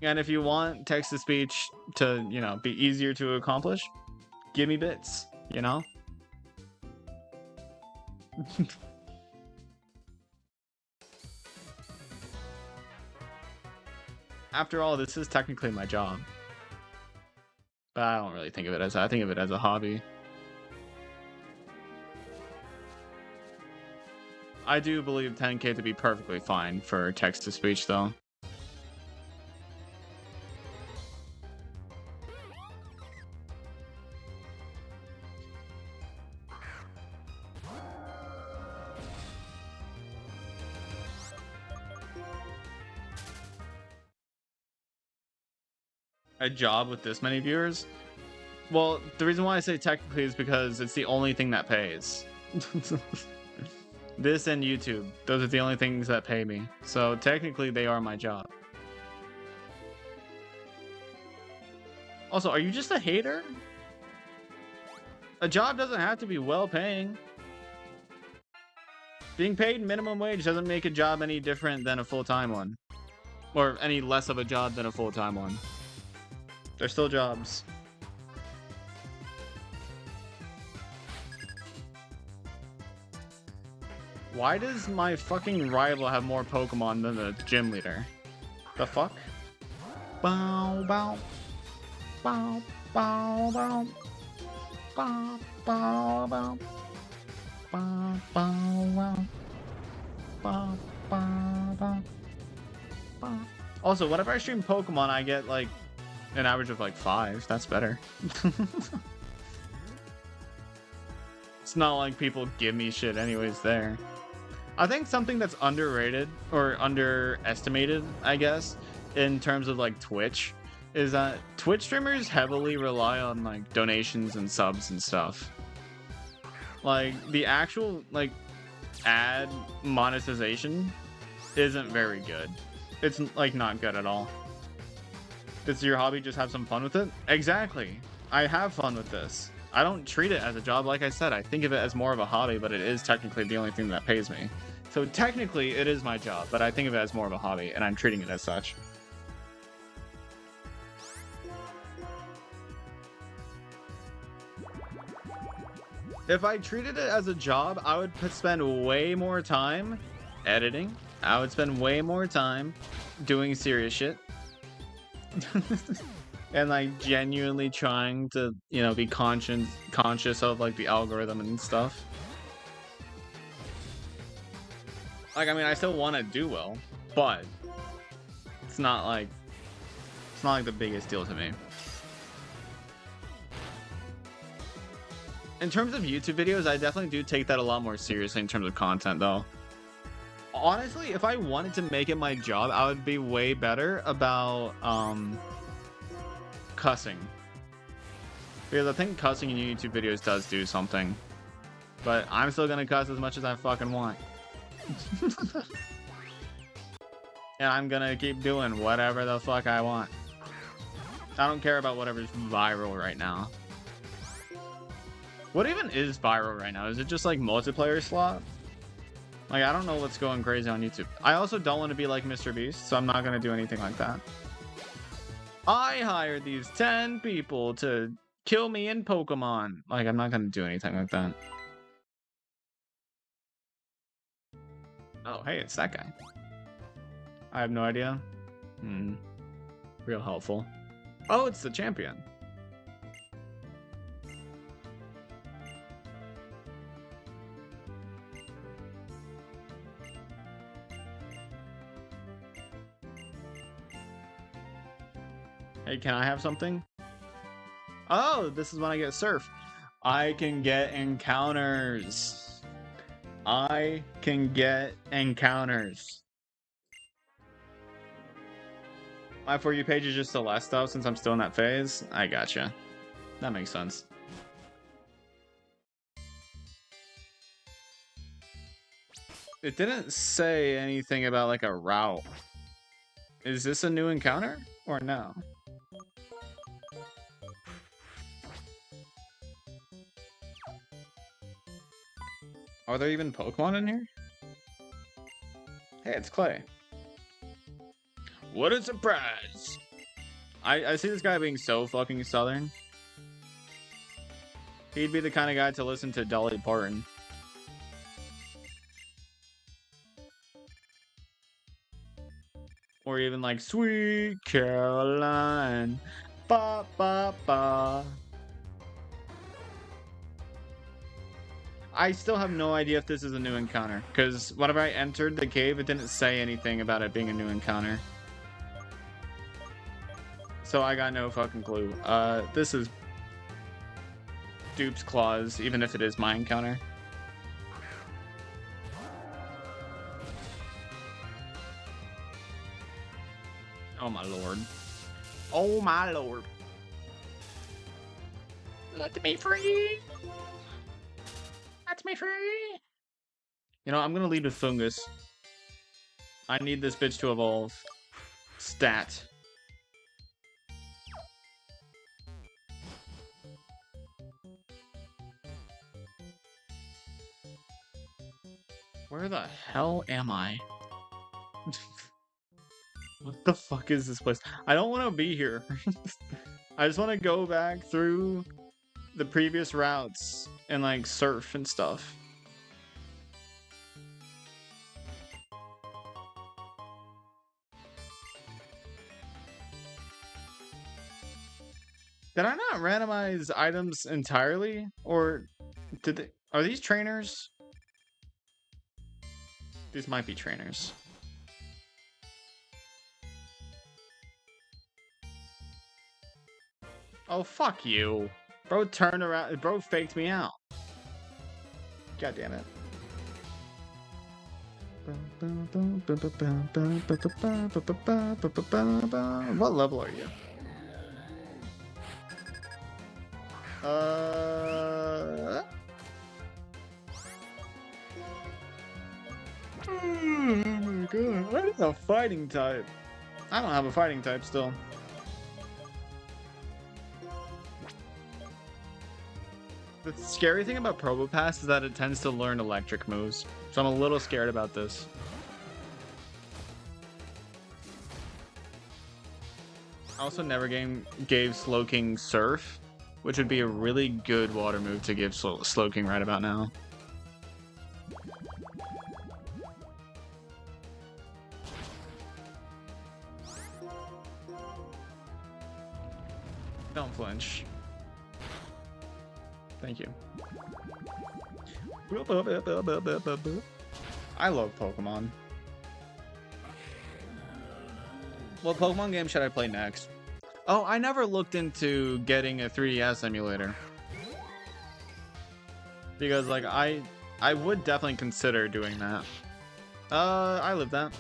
And if you want text-to-speech to, you know, be easier to accomplish, give me bits, you know? After all, this is technically my job. But I don't really think of it as... I think of it as a hobby. I do believe 10K to be perfectly fine for text-to-speech, though. A job with this many viewers? Well, the reason why I say technically is because it's the only thing that pays. This and YouTube, those are the only things that pay me. So technically they are my job. Also, are you just a hater? A job doesn't have to be well paying. Being paid minimum wage doesn't make a job any different than a full-time one. Or any less of a job than a full-time one. They're still jobs. Why does my fucking rival have more Pokemon than the gym leader? The fuck? Bow, bow. Bow, bow, bow. Bow, bow, bow. Bow, bow, bow. Bow, bow, bow. Bow. Also, whenever I stream Pokemon, I get, like, an average of, like, 5. That's better. It's not like people give me shit anyways there. I think something that's underrated, or underestimated, I guess, in terms of, like, Twitch, is that Twitch streamers heavily rely on, like, donations and subs and stuff. Like, the actual, like, ad monetization isn't very good. It's, like, not good at all. Does your hobby just have some fun with it? Exactly. I have fun with this. I don't treat it as a job, like I said. I think of it as more of a hobby, but it is technically the only thing that pays me. So technically, it is my job, but I think of it as more of a hobby, and I'm treating it as such. If I treated it as a job, I would spend way more time editing. I would spend way more time doing serious shit. And like genuinely trying to, you know, be conscious of like the algorithm and stuff. Like, I mean, I still want to do well, but it's not like the biggest deal to me. In terms of YouTube videos, I definitely do take that a lot more seriously in terms of content, though. Honestly, if I wanted to make it my job, I would be way better about cussing. Because I think cussing in YouTube videos does do something. But I'm still gonna cuss as much as I fucking want. And I'm gonna keep doing whatever the fuck I want. I don't care about whatever's viral right now. What even is viral right now? Is it just like multiplayer slot? Like, I don't know what's going crazy on YouTube. I also don't want to be like Mr. Beast, so I'm not gonna do anything like that. I hired these 10 people to kill me in Pokemon. Like, I'm not gonna do anything like that. Oh, hey, it's that guy. I have no idea. Real helpful. Oh, it's the champion. Hey, can I have something? Oh, this is when I get surf. I can get encounters. I can get encounters. My For You page is just the last stuff since I'm still in that phase. I gotcha. That makes sense. It didn't say anything about like a route. Is this a new encounter or no? Are there even Pokemon in here? Hey, it's Clay. What a surprise! I see this guy being so fucking southern. He'd be the kind of guy to listen to Dolly Parton. Or even like Sweet Caroline. Ba ba ba. I still have no idea if this is a new encounter, because whenever I entered the cave, it didn't say anything about it being a new encounter. So I got no fucking clue. This is Dupe's Claws, even if it is my encounter. Oh my lord. Oh my lord. Let me free. Let me free. You know, I'm gonna lead with Fungus. I need this bitch to evolve. Stat. Where the hell am I? What the fuck is this place? I don't want to be here. I just want to go back through the previous routes and like surf and stuff. Did I not randomize items entirely? Or did they, are these trainers? These might be trainers. Oh, fuck you. Bro turned around. Bro faked me out. God damn it. What level are you? Oh my god. What is a fighting type? I don't have a fighting type still. The scary thing about Probopass is that it tends to learn electric moves, so I'm a little scared about this. I also never gave Slowking Surf, which would be a really good water move to give Slowking right about now. Don't flinch. Thank you. I love Pokemon. What Pokemon game should I play next? Oh, I never looked into getting a 3DS emulator. Because like I would definitely consider doing that. I live that.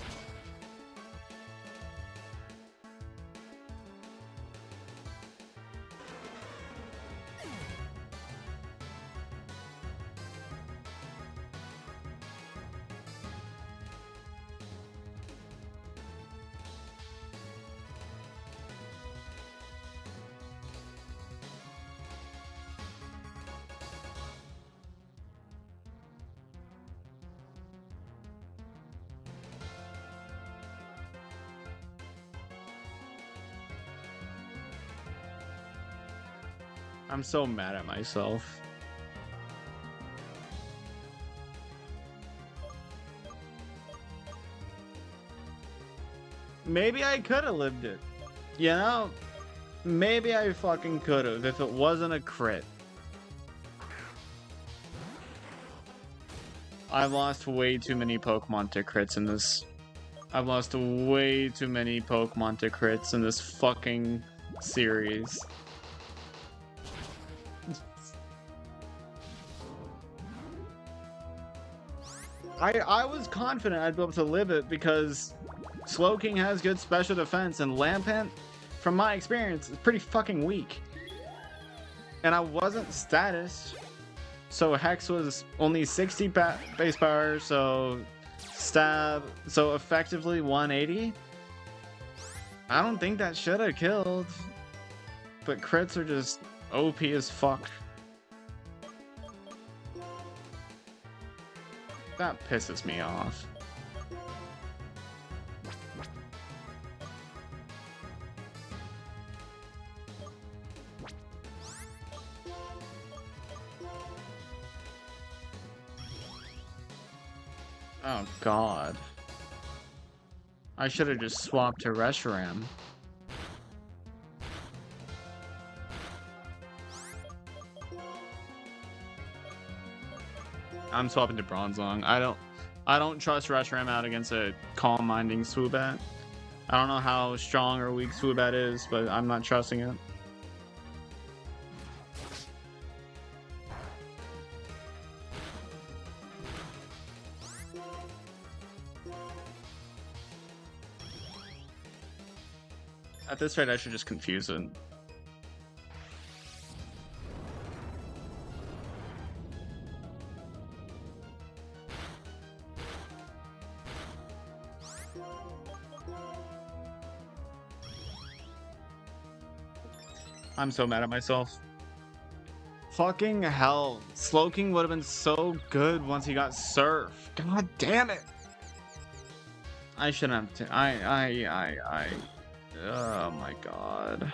I'm so mad at myself. Maybe I could have lived it. You know? Maybe I fucking could have if it wasn't a crit. I've lost way too many Pokemon to crits in this. I've lost way too many Pokemon to crits in this fucking series. I was confident I'd be able to live it because Slowking has good special defense, and Lampent, from my experience, is pretty fucking weak. And I wasn't status, so Hex was only 60 base power, so stab, so effectively 180. I don't think that should have killed, but crits are just OP as fuck. That pisses me off. Oh god. I should have just swapped to Reshiram. I'm swapping to Bronzong. I don't trust Reshiram out against a calm minding Swoobat. I don't know how strong or weak Swoobat is, but I'm not trusting it. At this rate, I should just confuse it. I'm so mad at myself. Fucking hell. Slowking would have been so good once he got Surf. God damn it. I shouldn't have oh my god.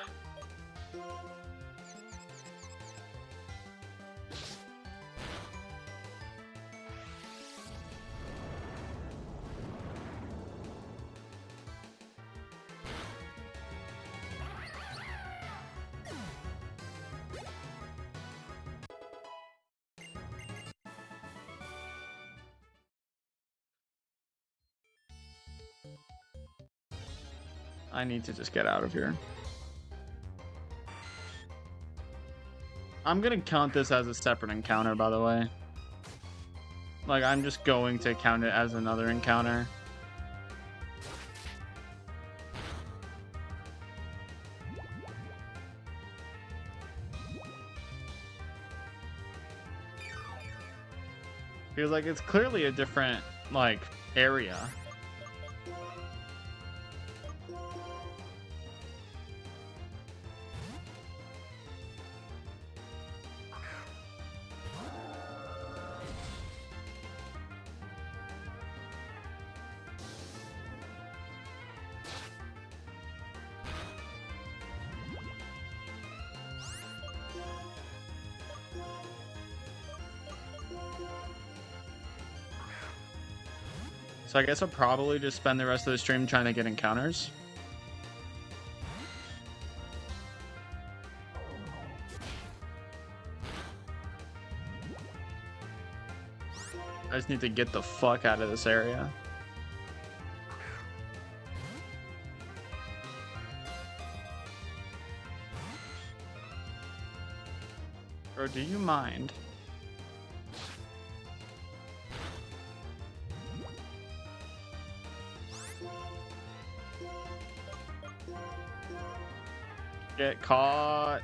I need to just get out of here. I'm gonna count this as a separate encounter, by the way. Like, I'm just going to count it as another encounter. Because, like, it's clearly a different, like, area. So I guess I'll probably just spend the rest of the stream trying to get encounters. I just need to get the fuck out of this area. Or do you mind? Get caught.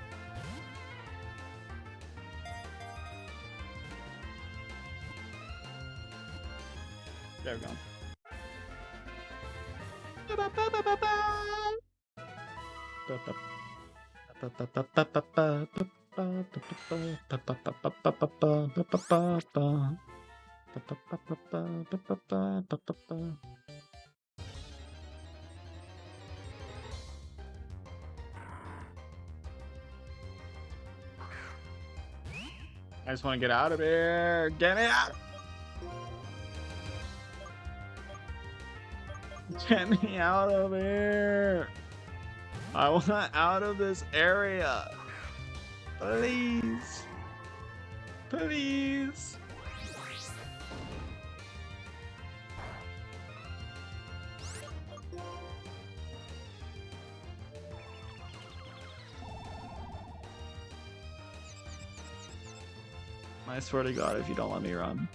There we go. I just want to get out of here. Get me out. Get me out of here. I want out of this area. Please. Please. I swear to God, if you don't let me run.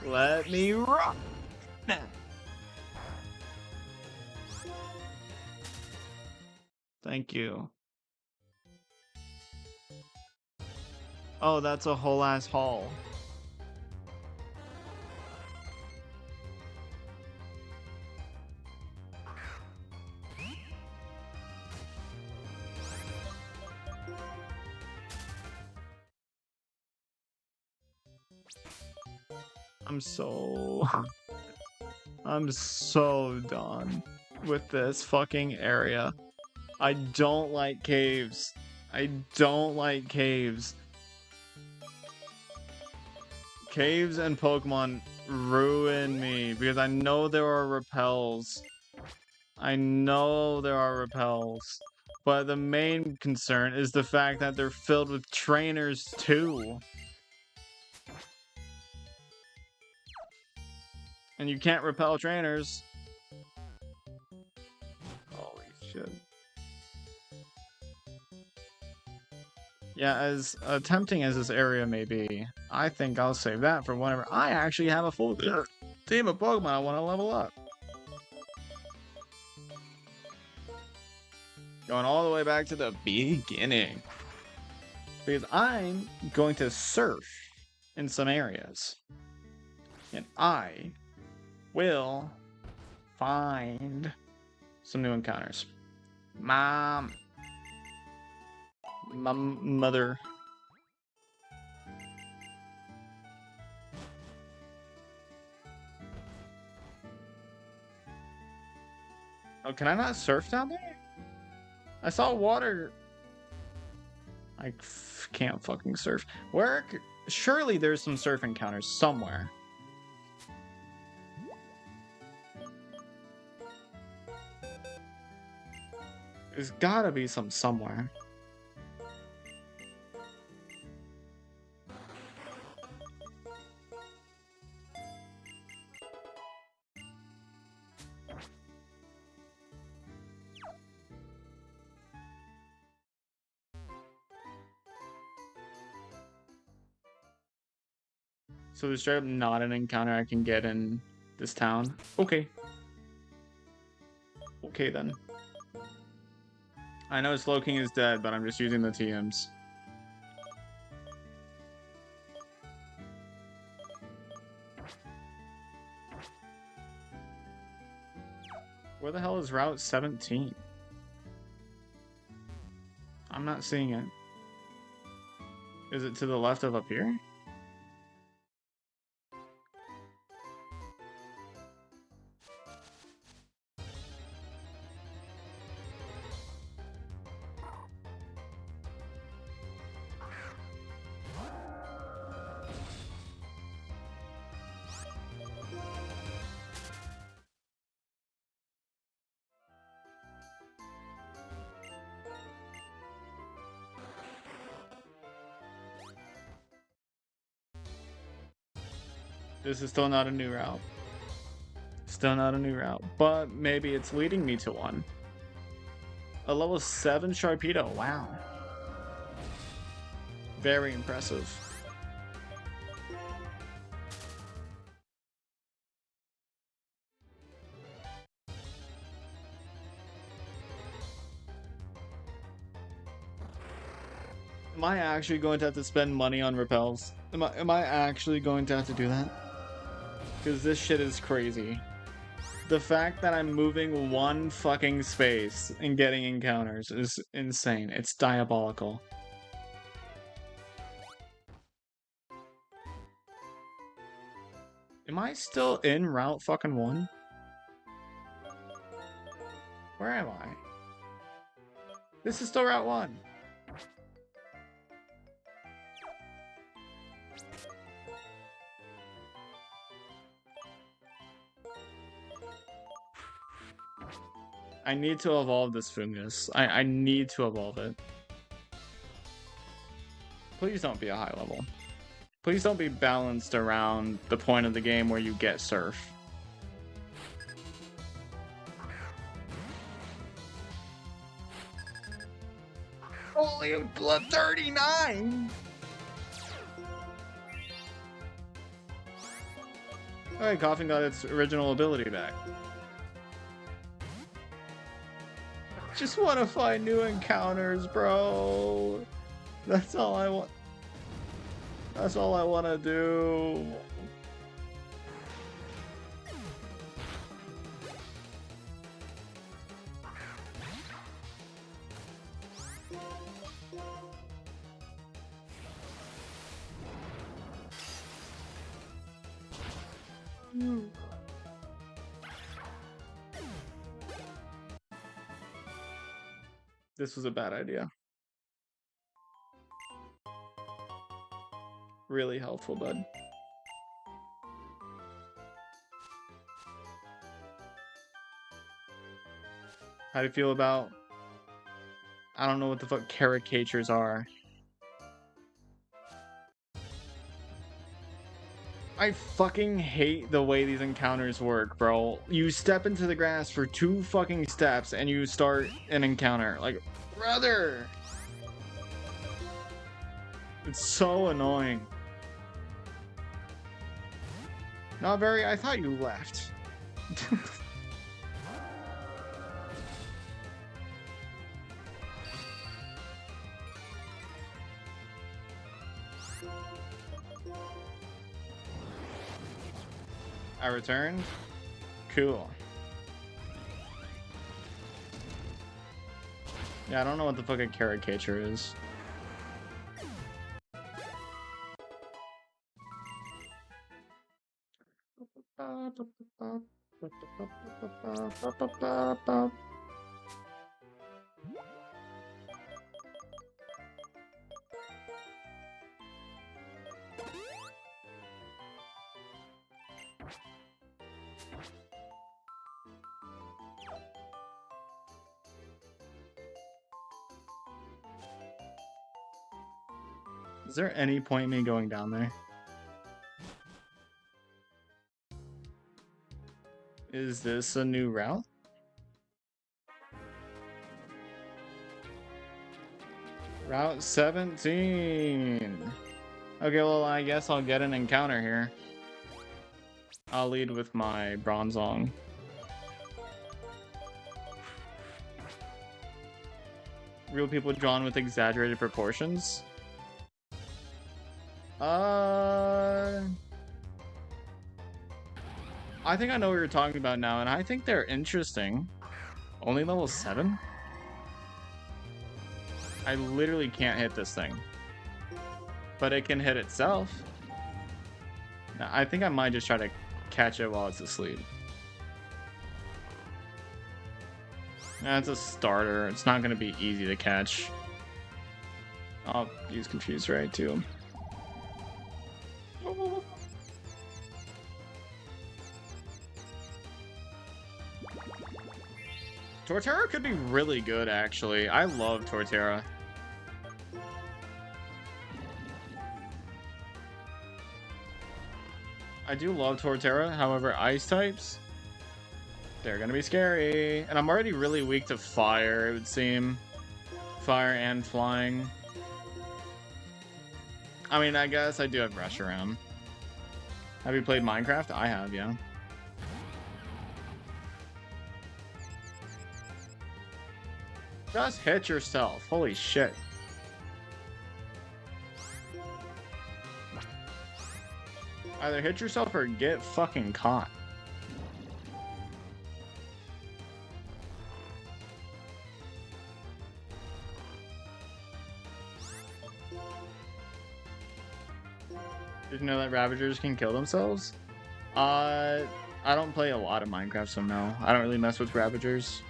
Let me rock. Thank you. Oh, that's a whole ass hall. I'm so done with this fucking area. I don't like caves. I don't like caves. Caves and Pokemon ruin me because I know there are repels. I know there are repels. But the main concern is the fact that they're filled with trainers too. And you can't repel trainers. Holy shit. Yeah, as tempting as this area may be, I think I'll save that for whenever I actually have a full team of Pokemon I want to level up. Going all the way back to the beginning. Because I'm going to surf in some areas. And I will find some new encounters. My mother. Oh, can I not surf down there? I saw water. I can't fucking surf. Where? Surely there's some surf encounters somewhere. There's gotta be some somewhere. So there's straight up not an encounter I can get in this town. Okay. Okay then. I know Slowking is dead, but I'm just using the TMs. Where the hell is Route 17? I'm not seeing it. Is it to the left of up here? This is still not a new route. Still not a new route, but maybe it's leading me to one. A level 7 Sharpedo, wow. Very impressive. Am I actually going to have to spend money on repels? Am I actually going to have to do that? Because this shit is crazy. The fact that I'm moving one fucking space and getting encounters is insane. It's diabolical. Am I still in Route fucking 1? Where am I? This is still Route 1. I need to evolve this Fungus. I need to evolve it. Please don't be a high level. Please don't be balanced around the point of the game where you get Surf. Only 39! Alright, Coffin got its original ability back. Just want to find new encounters, bro. That's all I want. That's all I want to do. This was a bad idea. Really helpful, bud. How do you feel about... I don't know what the fuck caricatures are. I fucking hate the way these encounters work, bro. You step into the grass for 2 fucking steps and you start an encounter. Like, brother! It's so annoying. Not very... I thought you left. I returned? Cool. Yeah, I don't know what the fuck a caricature is. Is there any point in me going down there? Is this a new route? Route 17. Okay, well, I guess I'll get an encounter here. I'll lead with my Bronzong. Real people drawn with exaggerated proportions? I think I know what you're talking about now, and I think they're interesting. Only level 7? I literally can't hit this thing. But it can hit itself. I think I might just try to catch it while it's asleep. That's a starter. It's not going to be easy to catch. I'll use Confuse Ray too. Torterra could be really good, actually. I love Torterra. I do love Torterra, however, ice types, they're gonna be scary. And I'm already really weak to fire, it would seem. Fire and flying. I mean, I guess I do have Reshiram. Have you played Minecraft? I have, yeah. Just hit yourself. Holy shit. Either hit yourself or get fucking caught. Did you know that Ravagers can kill themselves? I don't play a lot of Minecraft, so no. I don't really mess with Ravagers.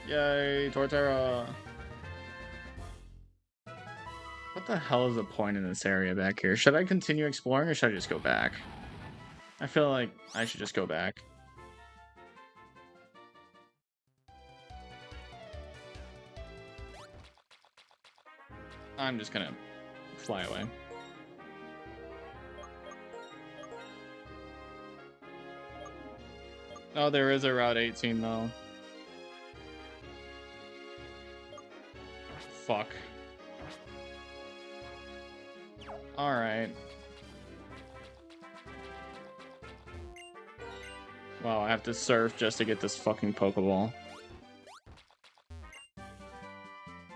Yay, Torterra! What the hell is the point in this area back here? Should I continue exploring or should I just go back? I feel like I should just go back. I'm just gonna fly away. Oh, there is a Route 18 though. Fuck. Alright. Wow, I have to surf just to get this fucking Pokeball.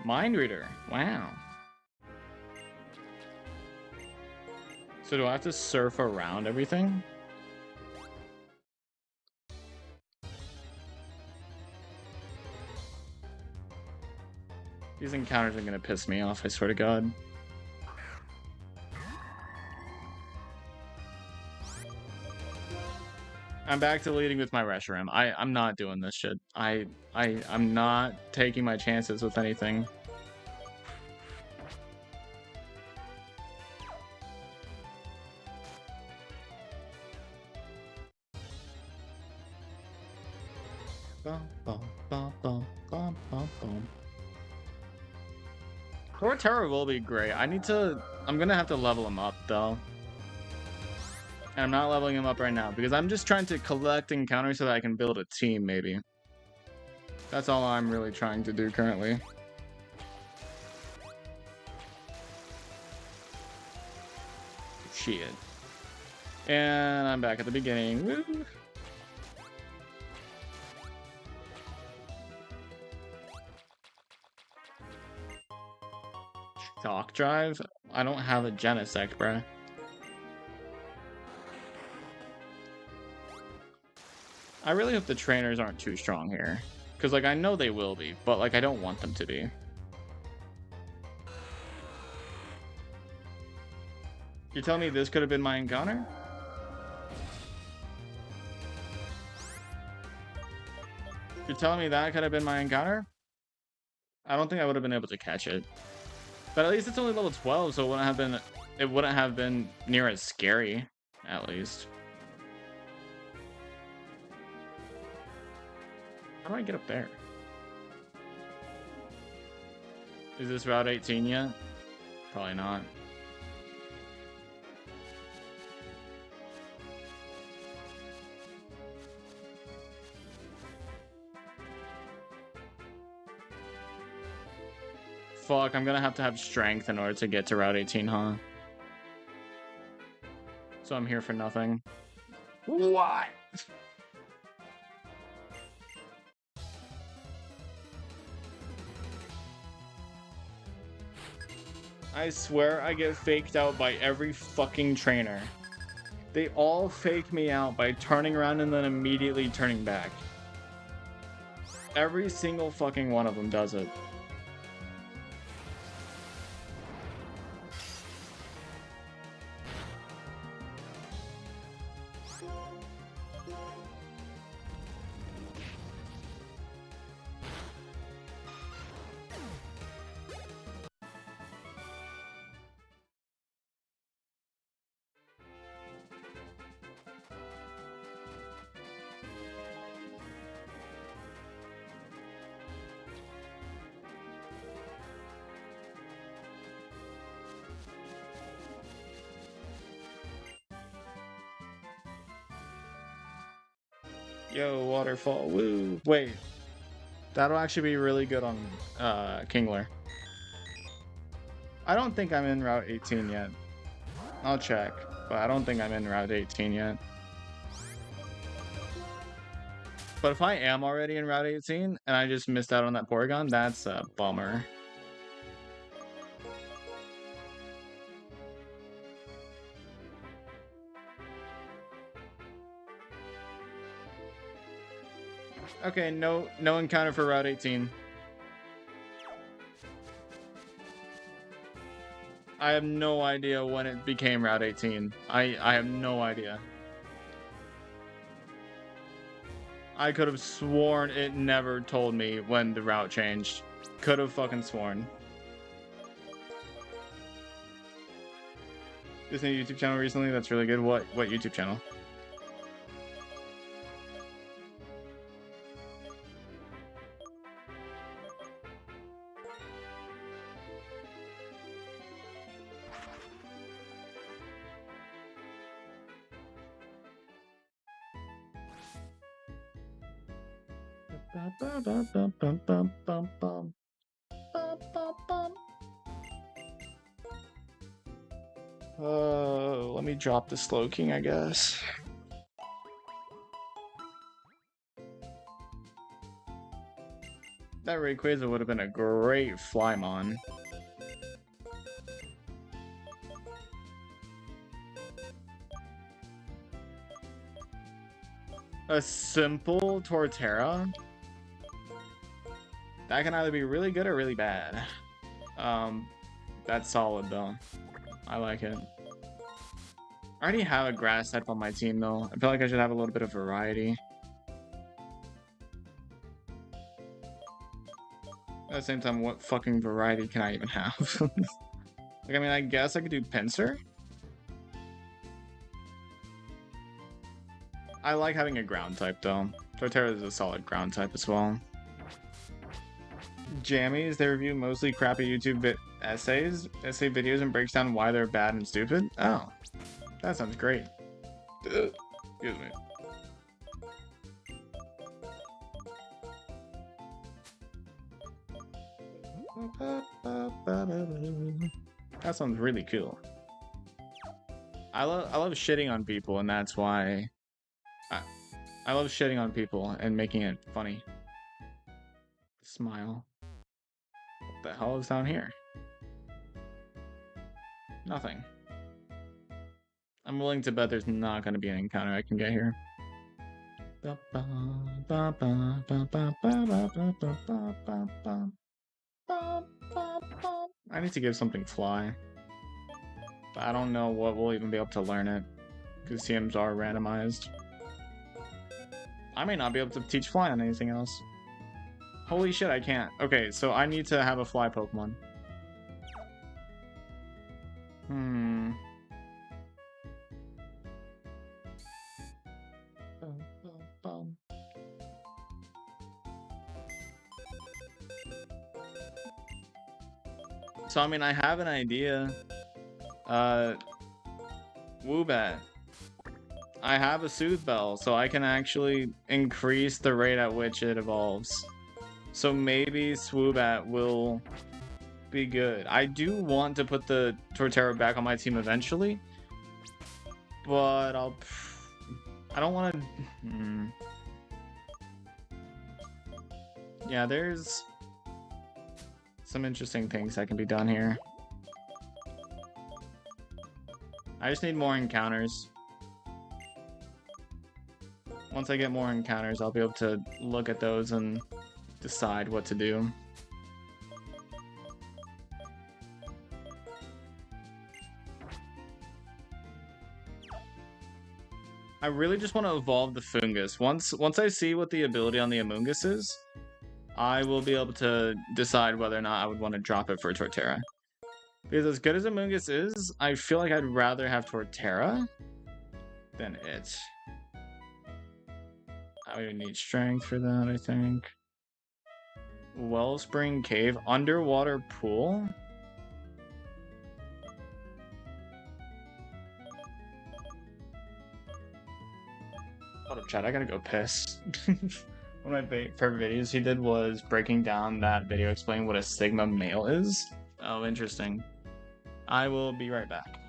Mind Reader. Wow. So do I have to surf around everything? These encounters are gonna piss me off, I swear to God. I'm back to leading with my Reshiram. I'm not doing this shit. I'm not taking my chances with anything. Torterra will be great. I'm gonna have to level him up though. And I'm not leveling him up right now because I'm just trying to collect encounters so that I can build a team maybe. That's all I'm really trying to do currently. Shit. And I'm back at the beginning. Woo! Shock Drive? I don't have a Genesect, bruh. I really hope the trainers aren't too strong here. Because, like, I know they will be, but, like, I don't want them to be. You're telling me this could have been my encounter? You're telling me that could have been my encounter? I don't think I would have been able to catch it. But at least it's only level 12, so it wouldn't have been near as scary, at least. How do I get up there? Is this Route 18 yet? Probably not. Fuck, I'm gonna have strength in order to get to Route 18, huh? So I'm here for nothing. What? I swear I get faked out by every fucking trainer. They all fake me out by turning around and then immediately turning back. Every single fucking one of them does it. Yo, waterfall, woo. Wait, that'll actually be really good on Kingler. I don't think I'm in Route 18 yet. I'll check, but I don't think I'm in Route 18 yet. But if I am already in Route 18 and I just missed out on that Porygon, that's a bummer. Okay, no encounter for Route 18. I have no idea when it became Route 18. I have no idea. I could have sworn it never told me when the route changed. Could have fucking sworn. This new YouTube channel recently? That's really good. What YouTube channel? Let me drop the Slow King, I guess. That Rayquaza would have been a great Flymon. A simple Torterra? That can either be really good or really bad. That's solid though. I like it. I already have a grass type on my team though. I feel like I should have a little bit of variety. At the same time, what fucking variety can I even have? Like, I mean, I guess I could do Pinsir. I like having a ground type though. Torterra is a solid ground type as well. Jammies, they review mostly crappy YouTube essay videos and breaks down why they're bad and stupid. Oh, that sounds great. Excuse me. That sounds really cool. I love shitting on people, and that's why I love shitting on people and making it funny. Smile. What the hell is down here? Nothing. I'm willing to bet there's not going to be an encounter I can get here. I need to give something fly. But I don't know what we'll even be able to learn it, because TMs are randomized. I may not be able to teach fly on anything else. Holy shit, I can't. Okay, so I need to have a fly Pokemon. So, I mean, I have an idea. Woobat. I have a Soothe Bell, so I can actually increase the rate at which it evolves. So maybe Swoobat will be good. I do want to put the Torterra back on my team eventually, but I don't want to... Yeah, there's some interesting things that can be done here. I just need more encounters. Once I get more encounters, I'll be able to look at those and decide what to do. I really just want to evolve the Fungus. Once I see what the ability on the Amoonguss is, I will be able to decide whether or not I would want to drop it for Torterra. Because as good as Amoonguss is, I feel like I'd rather have Torterra than it. I would need strength for that, I think. Wellspring Cave, underwater pool? Hold up, chat, I gotta go piss. One of my favorite videos he did was breaking down that video explaining what a Sigma male is. Oh, interesting. I will be right back.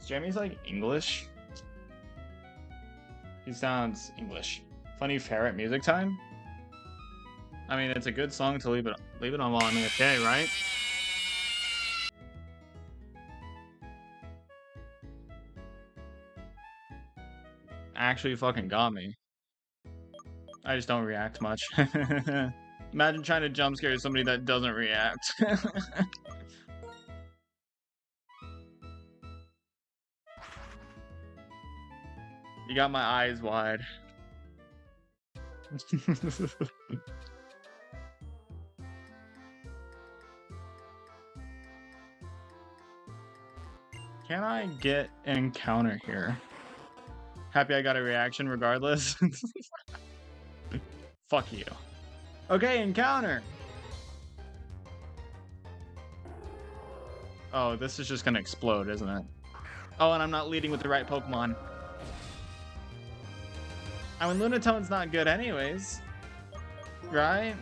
Jamie's like English. He sounds English. Funny Ferret music time? I mean, it's a good song to leave it on while I'm AFK, right? Actually fucking got me. I just don't react much. Imagine trying to jump scare somebody that doesn't react. You got my eyes wide. Can I get an encounter here? Happy I got a reaction regardless. Fuck you. Okay, encounter. Oh, this is just gonna explode, isn't it? Oh, and I'm not leading with the right Pokemon. I mean, Lunatone's not good anyways. Right?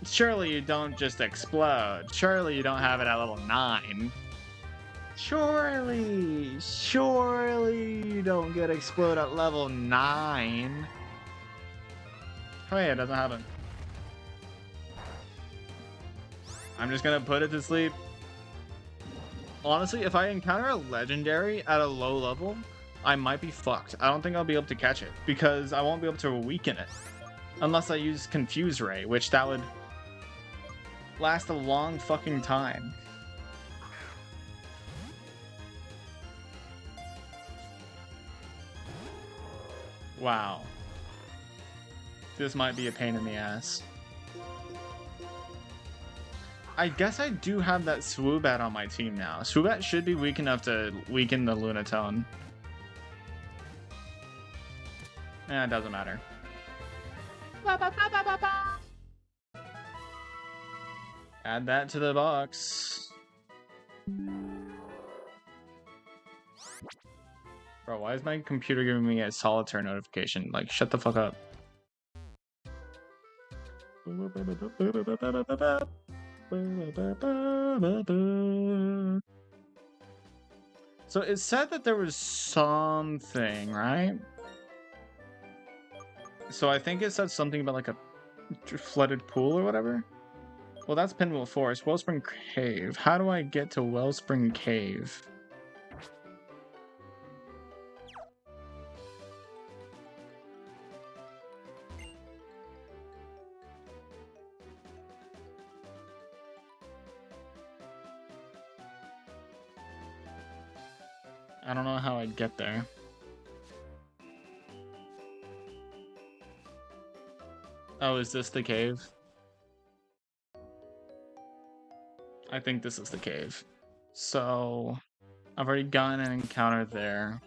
Surely you don't just explode. Surely you don't have it at level 9. Surely you don't get explode at level 9. Oh yeah, it doesn't happen. I'm just gonna put it to sleep. Honestly, if I encounter a legendary at a low level, I might be fucked. I don't think I'll be able to catch it because I won't be able to weaken it. Unless I use Confuse Ray, which that would last a long fucking time. Wow. This might be a pain in the ass. I guess I do have that Swoobat on my team now. Swoobat should be weak enough to weaken the Lunatone. It doesn't matter. Add that to the box. Bro, why is my computer giving me a solitaire notification? Like, shut the fuck up. So it said that there was something, right? So I think it said something about like a flooded pool or whatever. Well, that's Pinwheel Forest. Wellspring Cave. How do I get to Wellspring Cave? I don't know how I'd get there. Oh, is this the cave? I think this is the cave. So, I've already gotten an encounter there.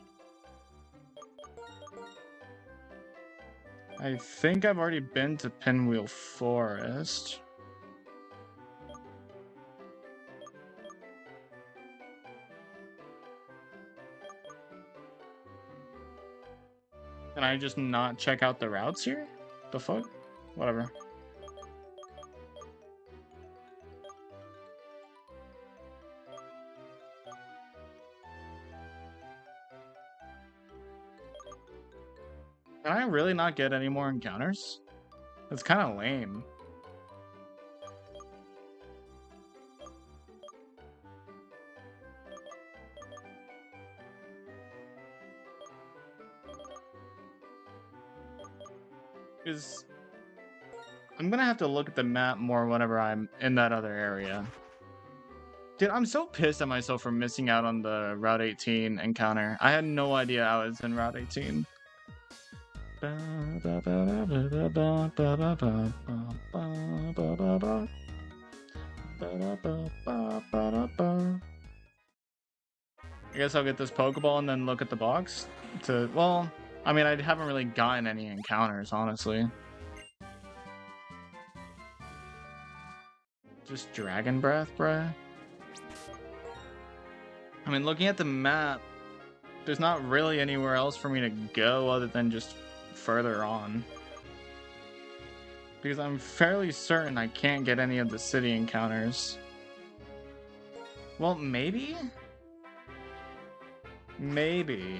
I think I've already been to Pinwheel Forest. Can I just not check out the routes here? The fuck? Whatever. Can I really not get any more encounters? That's kind of lame. I'm gonna have to look at the map more whenever I'm in that other area. Dude, I'm so pissed at myself for missing out on the Route 18 encounter. I had no idea I was in Route 18. I guess I'll get this Pokeball and then look at the box to, well, I mean, I haven't really gotten any encounters, honestly. Just Dragon Breath, bruh? I mean, looking at the map, there's not really anywhere else for me to go other than just further on. Because I'm fairly certain I can't get any of the city encounters. Well, maybe? Maybe.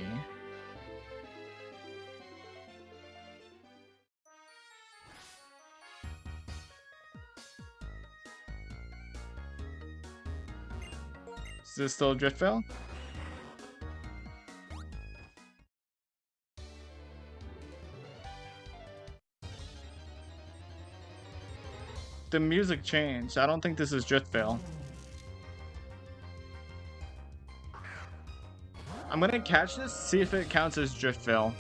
Is this still Driftveil? The music changed. I don't think this is Driftveil. I'm gonna catch this, see if it counts as Driftveil.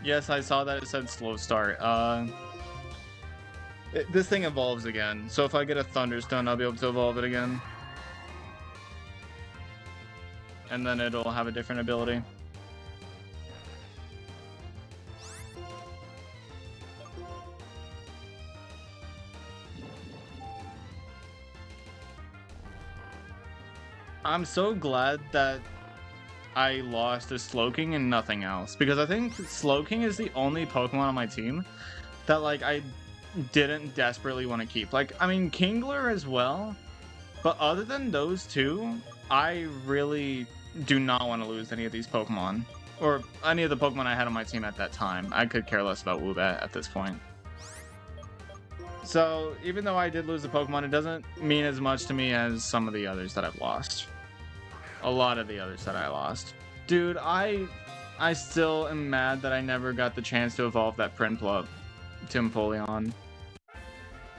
Yes, I saw that it said slow start. This thing evolves again, so if I get a Thunderstone, I'll be able to evolve it again. And then it'll have a different ability. I'm so glad that I lost to Slowking and nothing else, because I think Slowking is the only Pokemon on my team that, like, I didn't desperately want to keep. Like, I mean, Kingler as well, but other than those two, I really do not want to lose any of these Pokemon, or any of the Pokemon I had on my team at that time. I could care less about Woobat at this point. So, even though I did lose the Pokemon, it doesn't mean as much to me as some of the others that I've lost. A lot of the others that I lost. Dude, I still am mad that I never got the chance to evolve that Prinplup to Empoleon.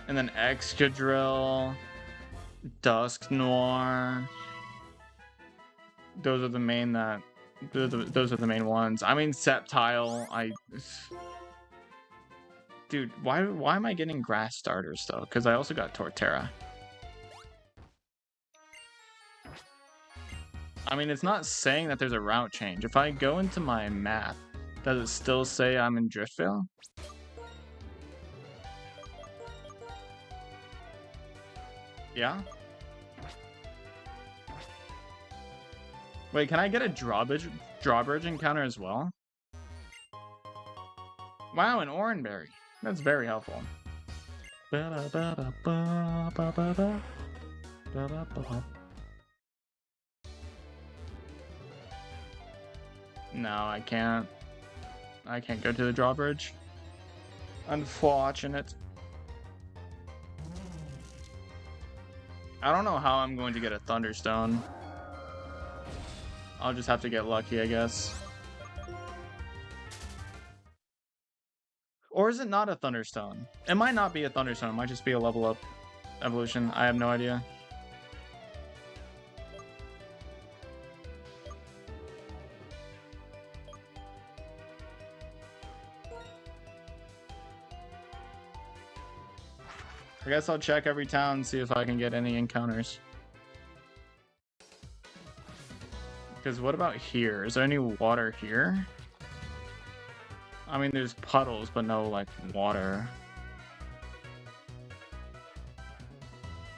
And then Excadrill, Dusk Noir. Those are the main those are the main ones. I mean, Sceptile, Dude, why am I getting grass starters though? Because I also got Torterra. I mean, it's not saying that there's a route change. If I go into my map, does it still say I'm in Driftveil? Yeah? Wait, can I get a drawbridge encounter as well? Wow, an Oranberry. That's very helpful. No, I can't. I can't go to the drawbridge. Unfortunate. I don't know how I'm going to get a Thunderstone. I'll just have to get lucky, I guess. Or is it not a Thunderstone? It might not be a Thunderstone. It might just be a level up evolution. I have no idea. I guess I'll check every town and see if I can get any encounters. Because what about here? Is there any water here? I mean, there's puddles, but no, like, water.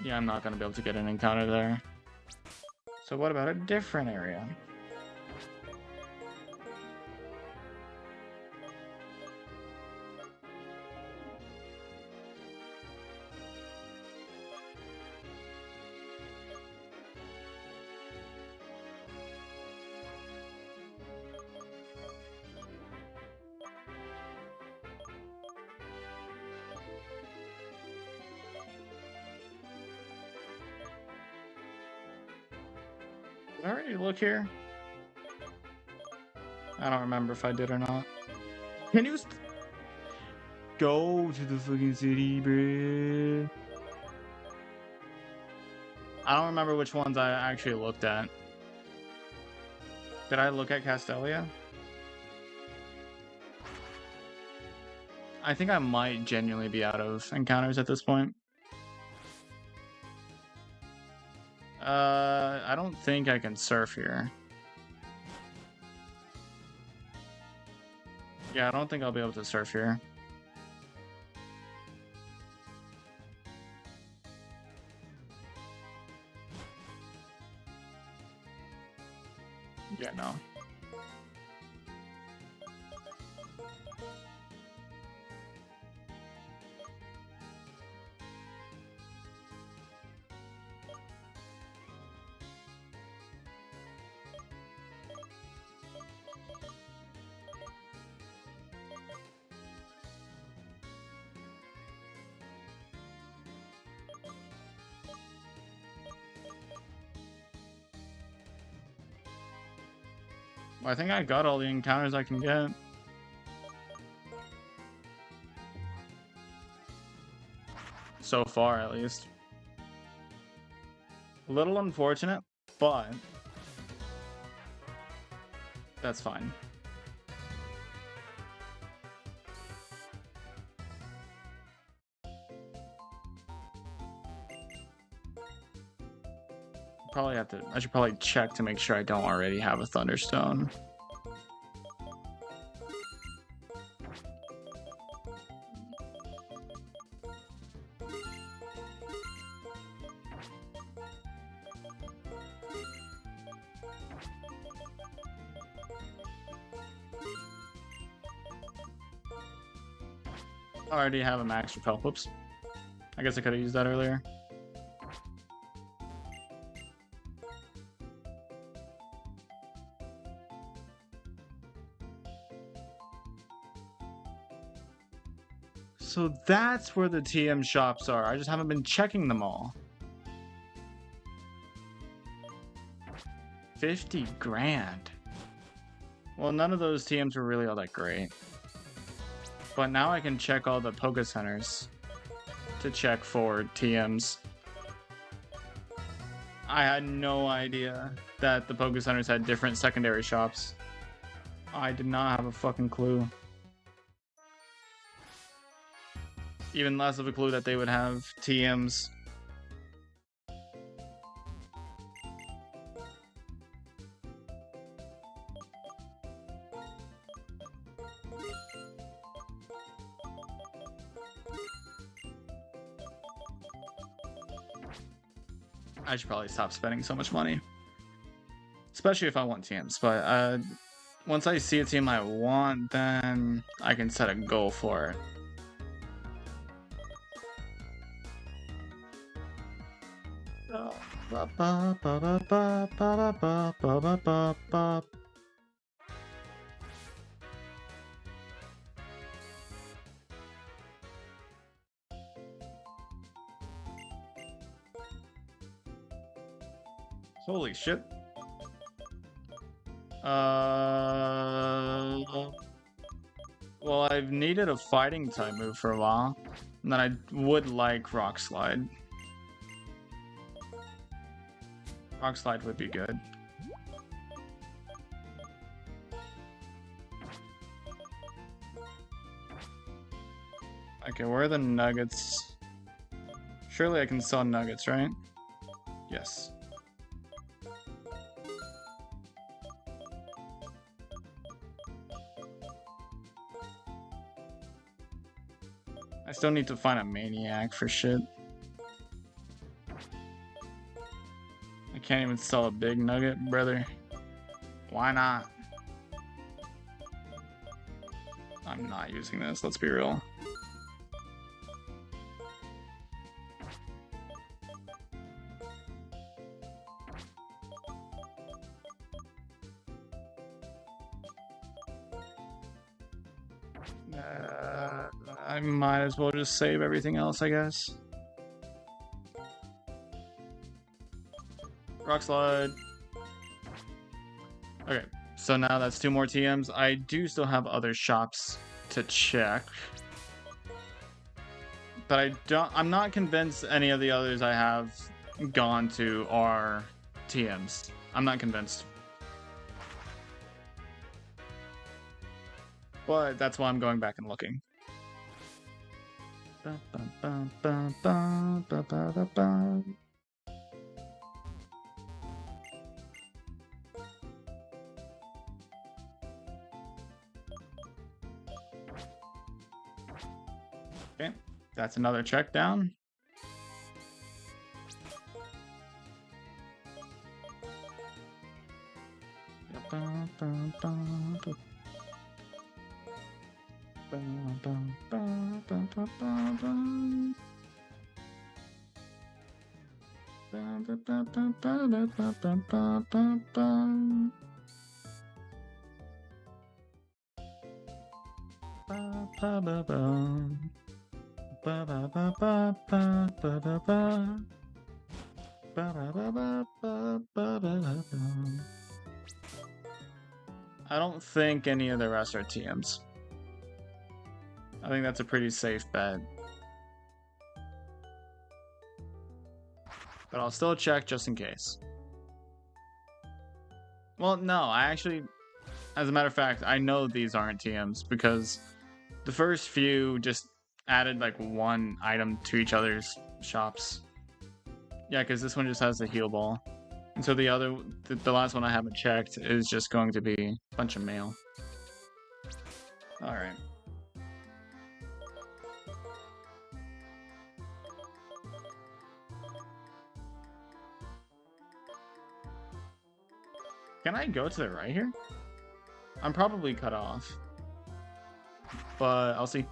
Yeah, I'm not going to be able to get an encounter there. So what about a different area? Did I already look here? I don't remember if I did or not. Can you go to the fucking city, bro? I don't remember which ones I actually looked at. Did I look at Castelia? I think I might genuinely be out of encounters at this point. I don't think I can surf here. Yeah, I don't think I'll be able to surf here. Yeah, no. I think I got all the encounters I can get. So far, at least. A little unfortunate, but that's fine. Probably have to. I should probably check to make sure I don't already have a Thunderstone. I already have a max repel. Whoops. I guess I could have used that earlier. So that's where the TM shops are. I just haven't been checking them all. 50 grand. Well, none of those TMs were really all that great. But now I can check all the Poké Centers to check for TMs. I had no idea that the Poké Centers had different secondary shops. I did not have a fucking clue. Even less of a clue that they would have TMs. I should probably stop spending so much money. Especially if I want TMs, but once I see a team I want, then I can set a goal for it. Holy shit. Well, I've needed a fighting type move for a while, and then I would like Rock Slide. Rock Slide would be good. Okay, where are the nuggets? Surely I can sell nuggets, right? Yes. I still need to find a maniac for shit. I can't even sell a big nugget, brother. Why not? I'm not using this, let's be real. I might as well just save everything else, I guess. Rock Slide. Okay, so now that's 2 more TMs. I do still have other shops to check. But I'm not convinced any of the others I have gone to are TMs. I'm not convinced. But that's why I'm going back and looking. Okay, that's another check down. I don't think any of the rest are TMs. I think that's a pretty safe bet. But I'll still check just in case. Well, no, I actually, as a matter of fact, I know these aren't TMs because the first few just added like one item to each other's shops. Yeah, because this one just has the heal ball. And so the last one I haven't checked is just going to be a bunch of mail. Alright. Can I go to the right here? I'm probably cut off. But I'll see.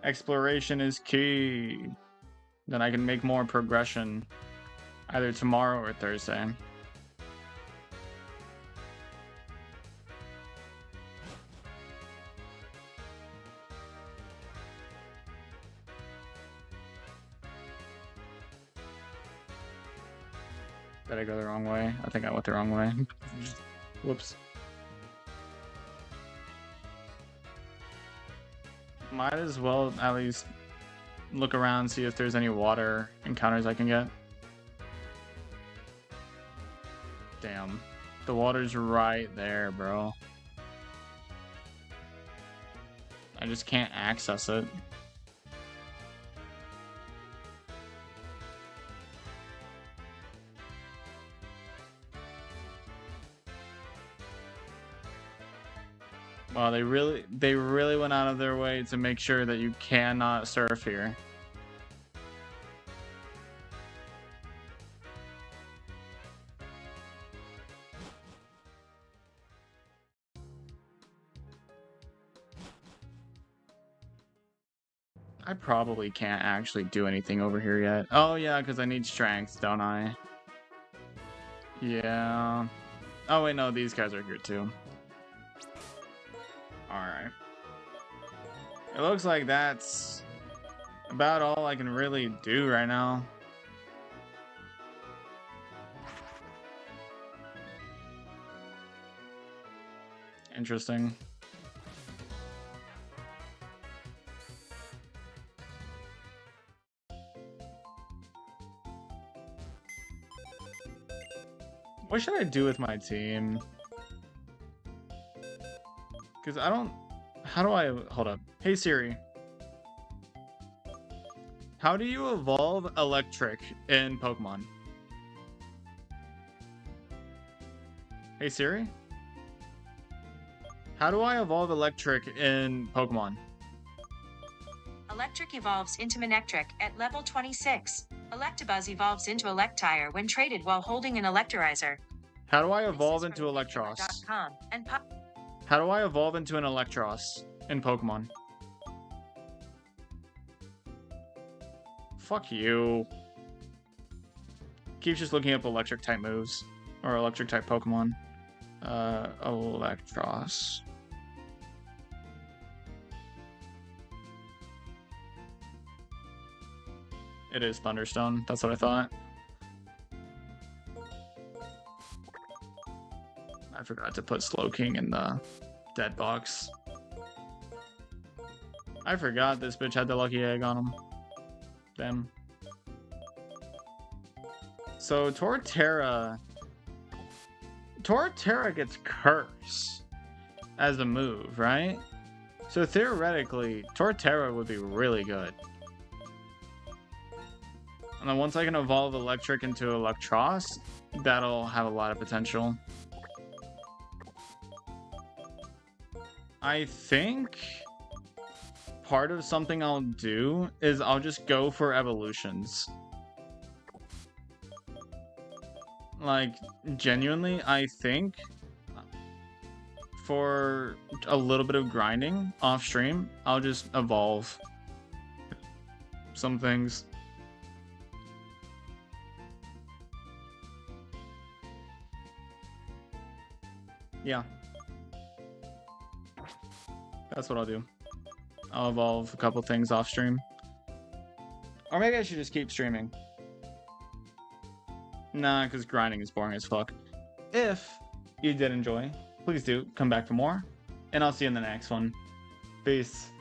Exploration is key. Then I can make more progression either tomorrow or Thursday. Did I go the wrong way? I think I went the wrong way. Whoops. Might as well at least look around, see if there's any water encounters I can get. Damn. The water's right there, bro. I just can't access it. Wow, they really went out of their way to make sure that you cannot surf here. I probably can't actually do anything over here yet. Oh yeah, because I need strength, don't I? Yeah. Oh wait, no, these guys are here too. Alright. It looks like that's about all I can really do right now. Interesting. What should I do with my team? Because I don't... How do I... Hold up. Hey Siri. How do you evolve Electric in Pokemon? Hey Siri? How do I evolve Electric in Pokemon? Electric evolves into Manectric at level 26. Electabuzz evolves into Electivire when traded while holding an Electrizer. How do I evolve into Electros? How do I evolve into an Electros in Pokemon? Fuck you. Keeps just looking up electric type moves or electric type Pokemon. Electros. It is Thunderstone. That's what I thought. I forgot to put Slowking in the dead box. I forgot this bitch had the lucky egg on him. Damn. So Torterra gets Curse as a move, right? So theoretically, Torterra would be really good. And then once I can evolve Electric into Electros, that'll have a lot of potential. I think part of something I'll do is I'll just go for evolutions. Like, genuinely, I think for a little bit of grinding off stream, I'll just evolve some things. Yeah. That's what I'll do. I'll evolve a couple things off stream. Or maybe I should just keep streaming. Nah, because grinding is boring as fuck. If you did enjoy, please do come back for more. And I'll see you in the next one. Peace.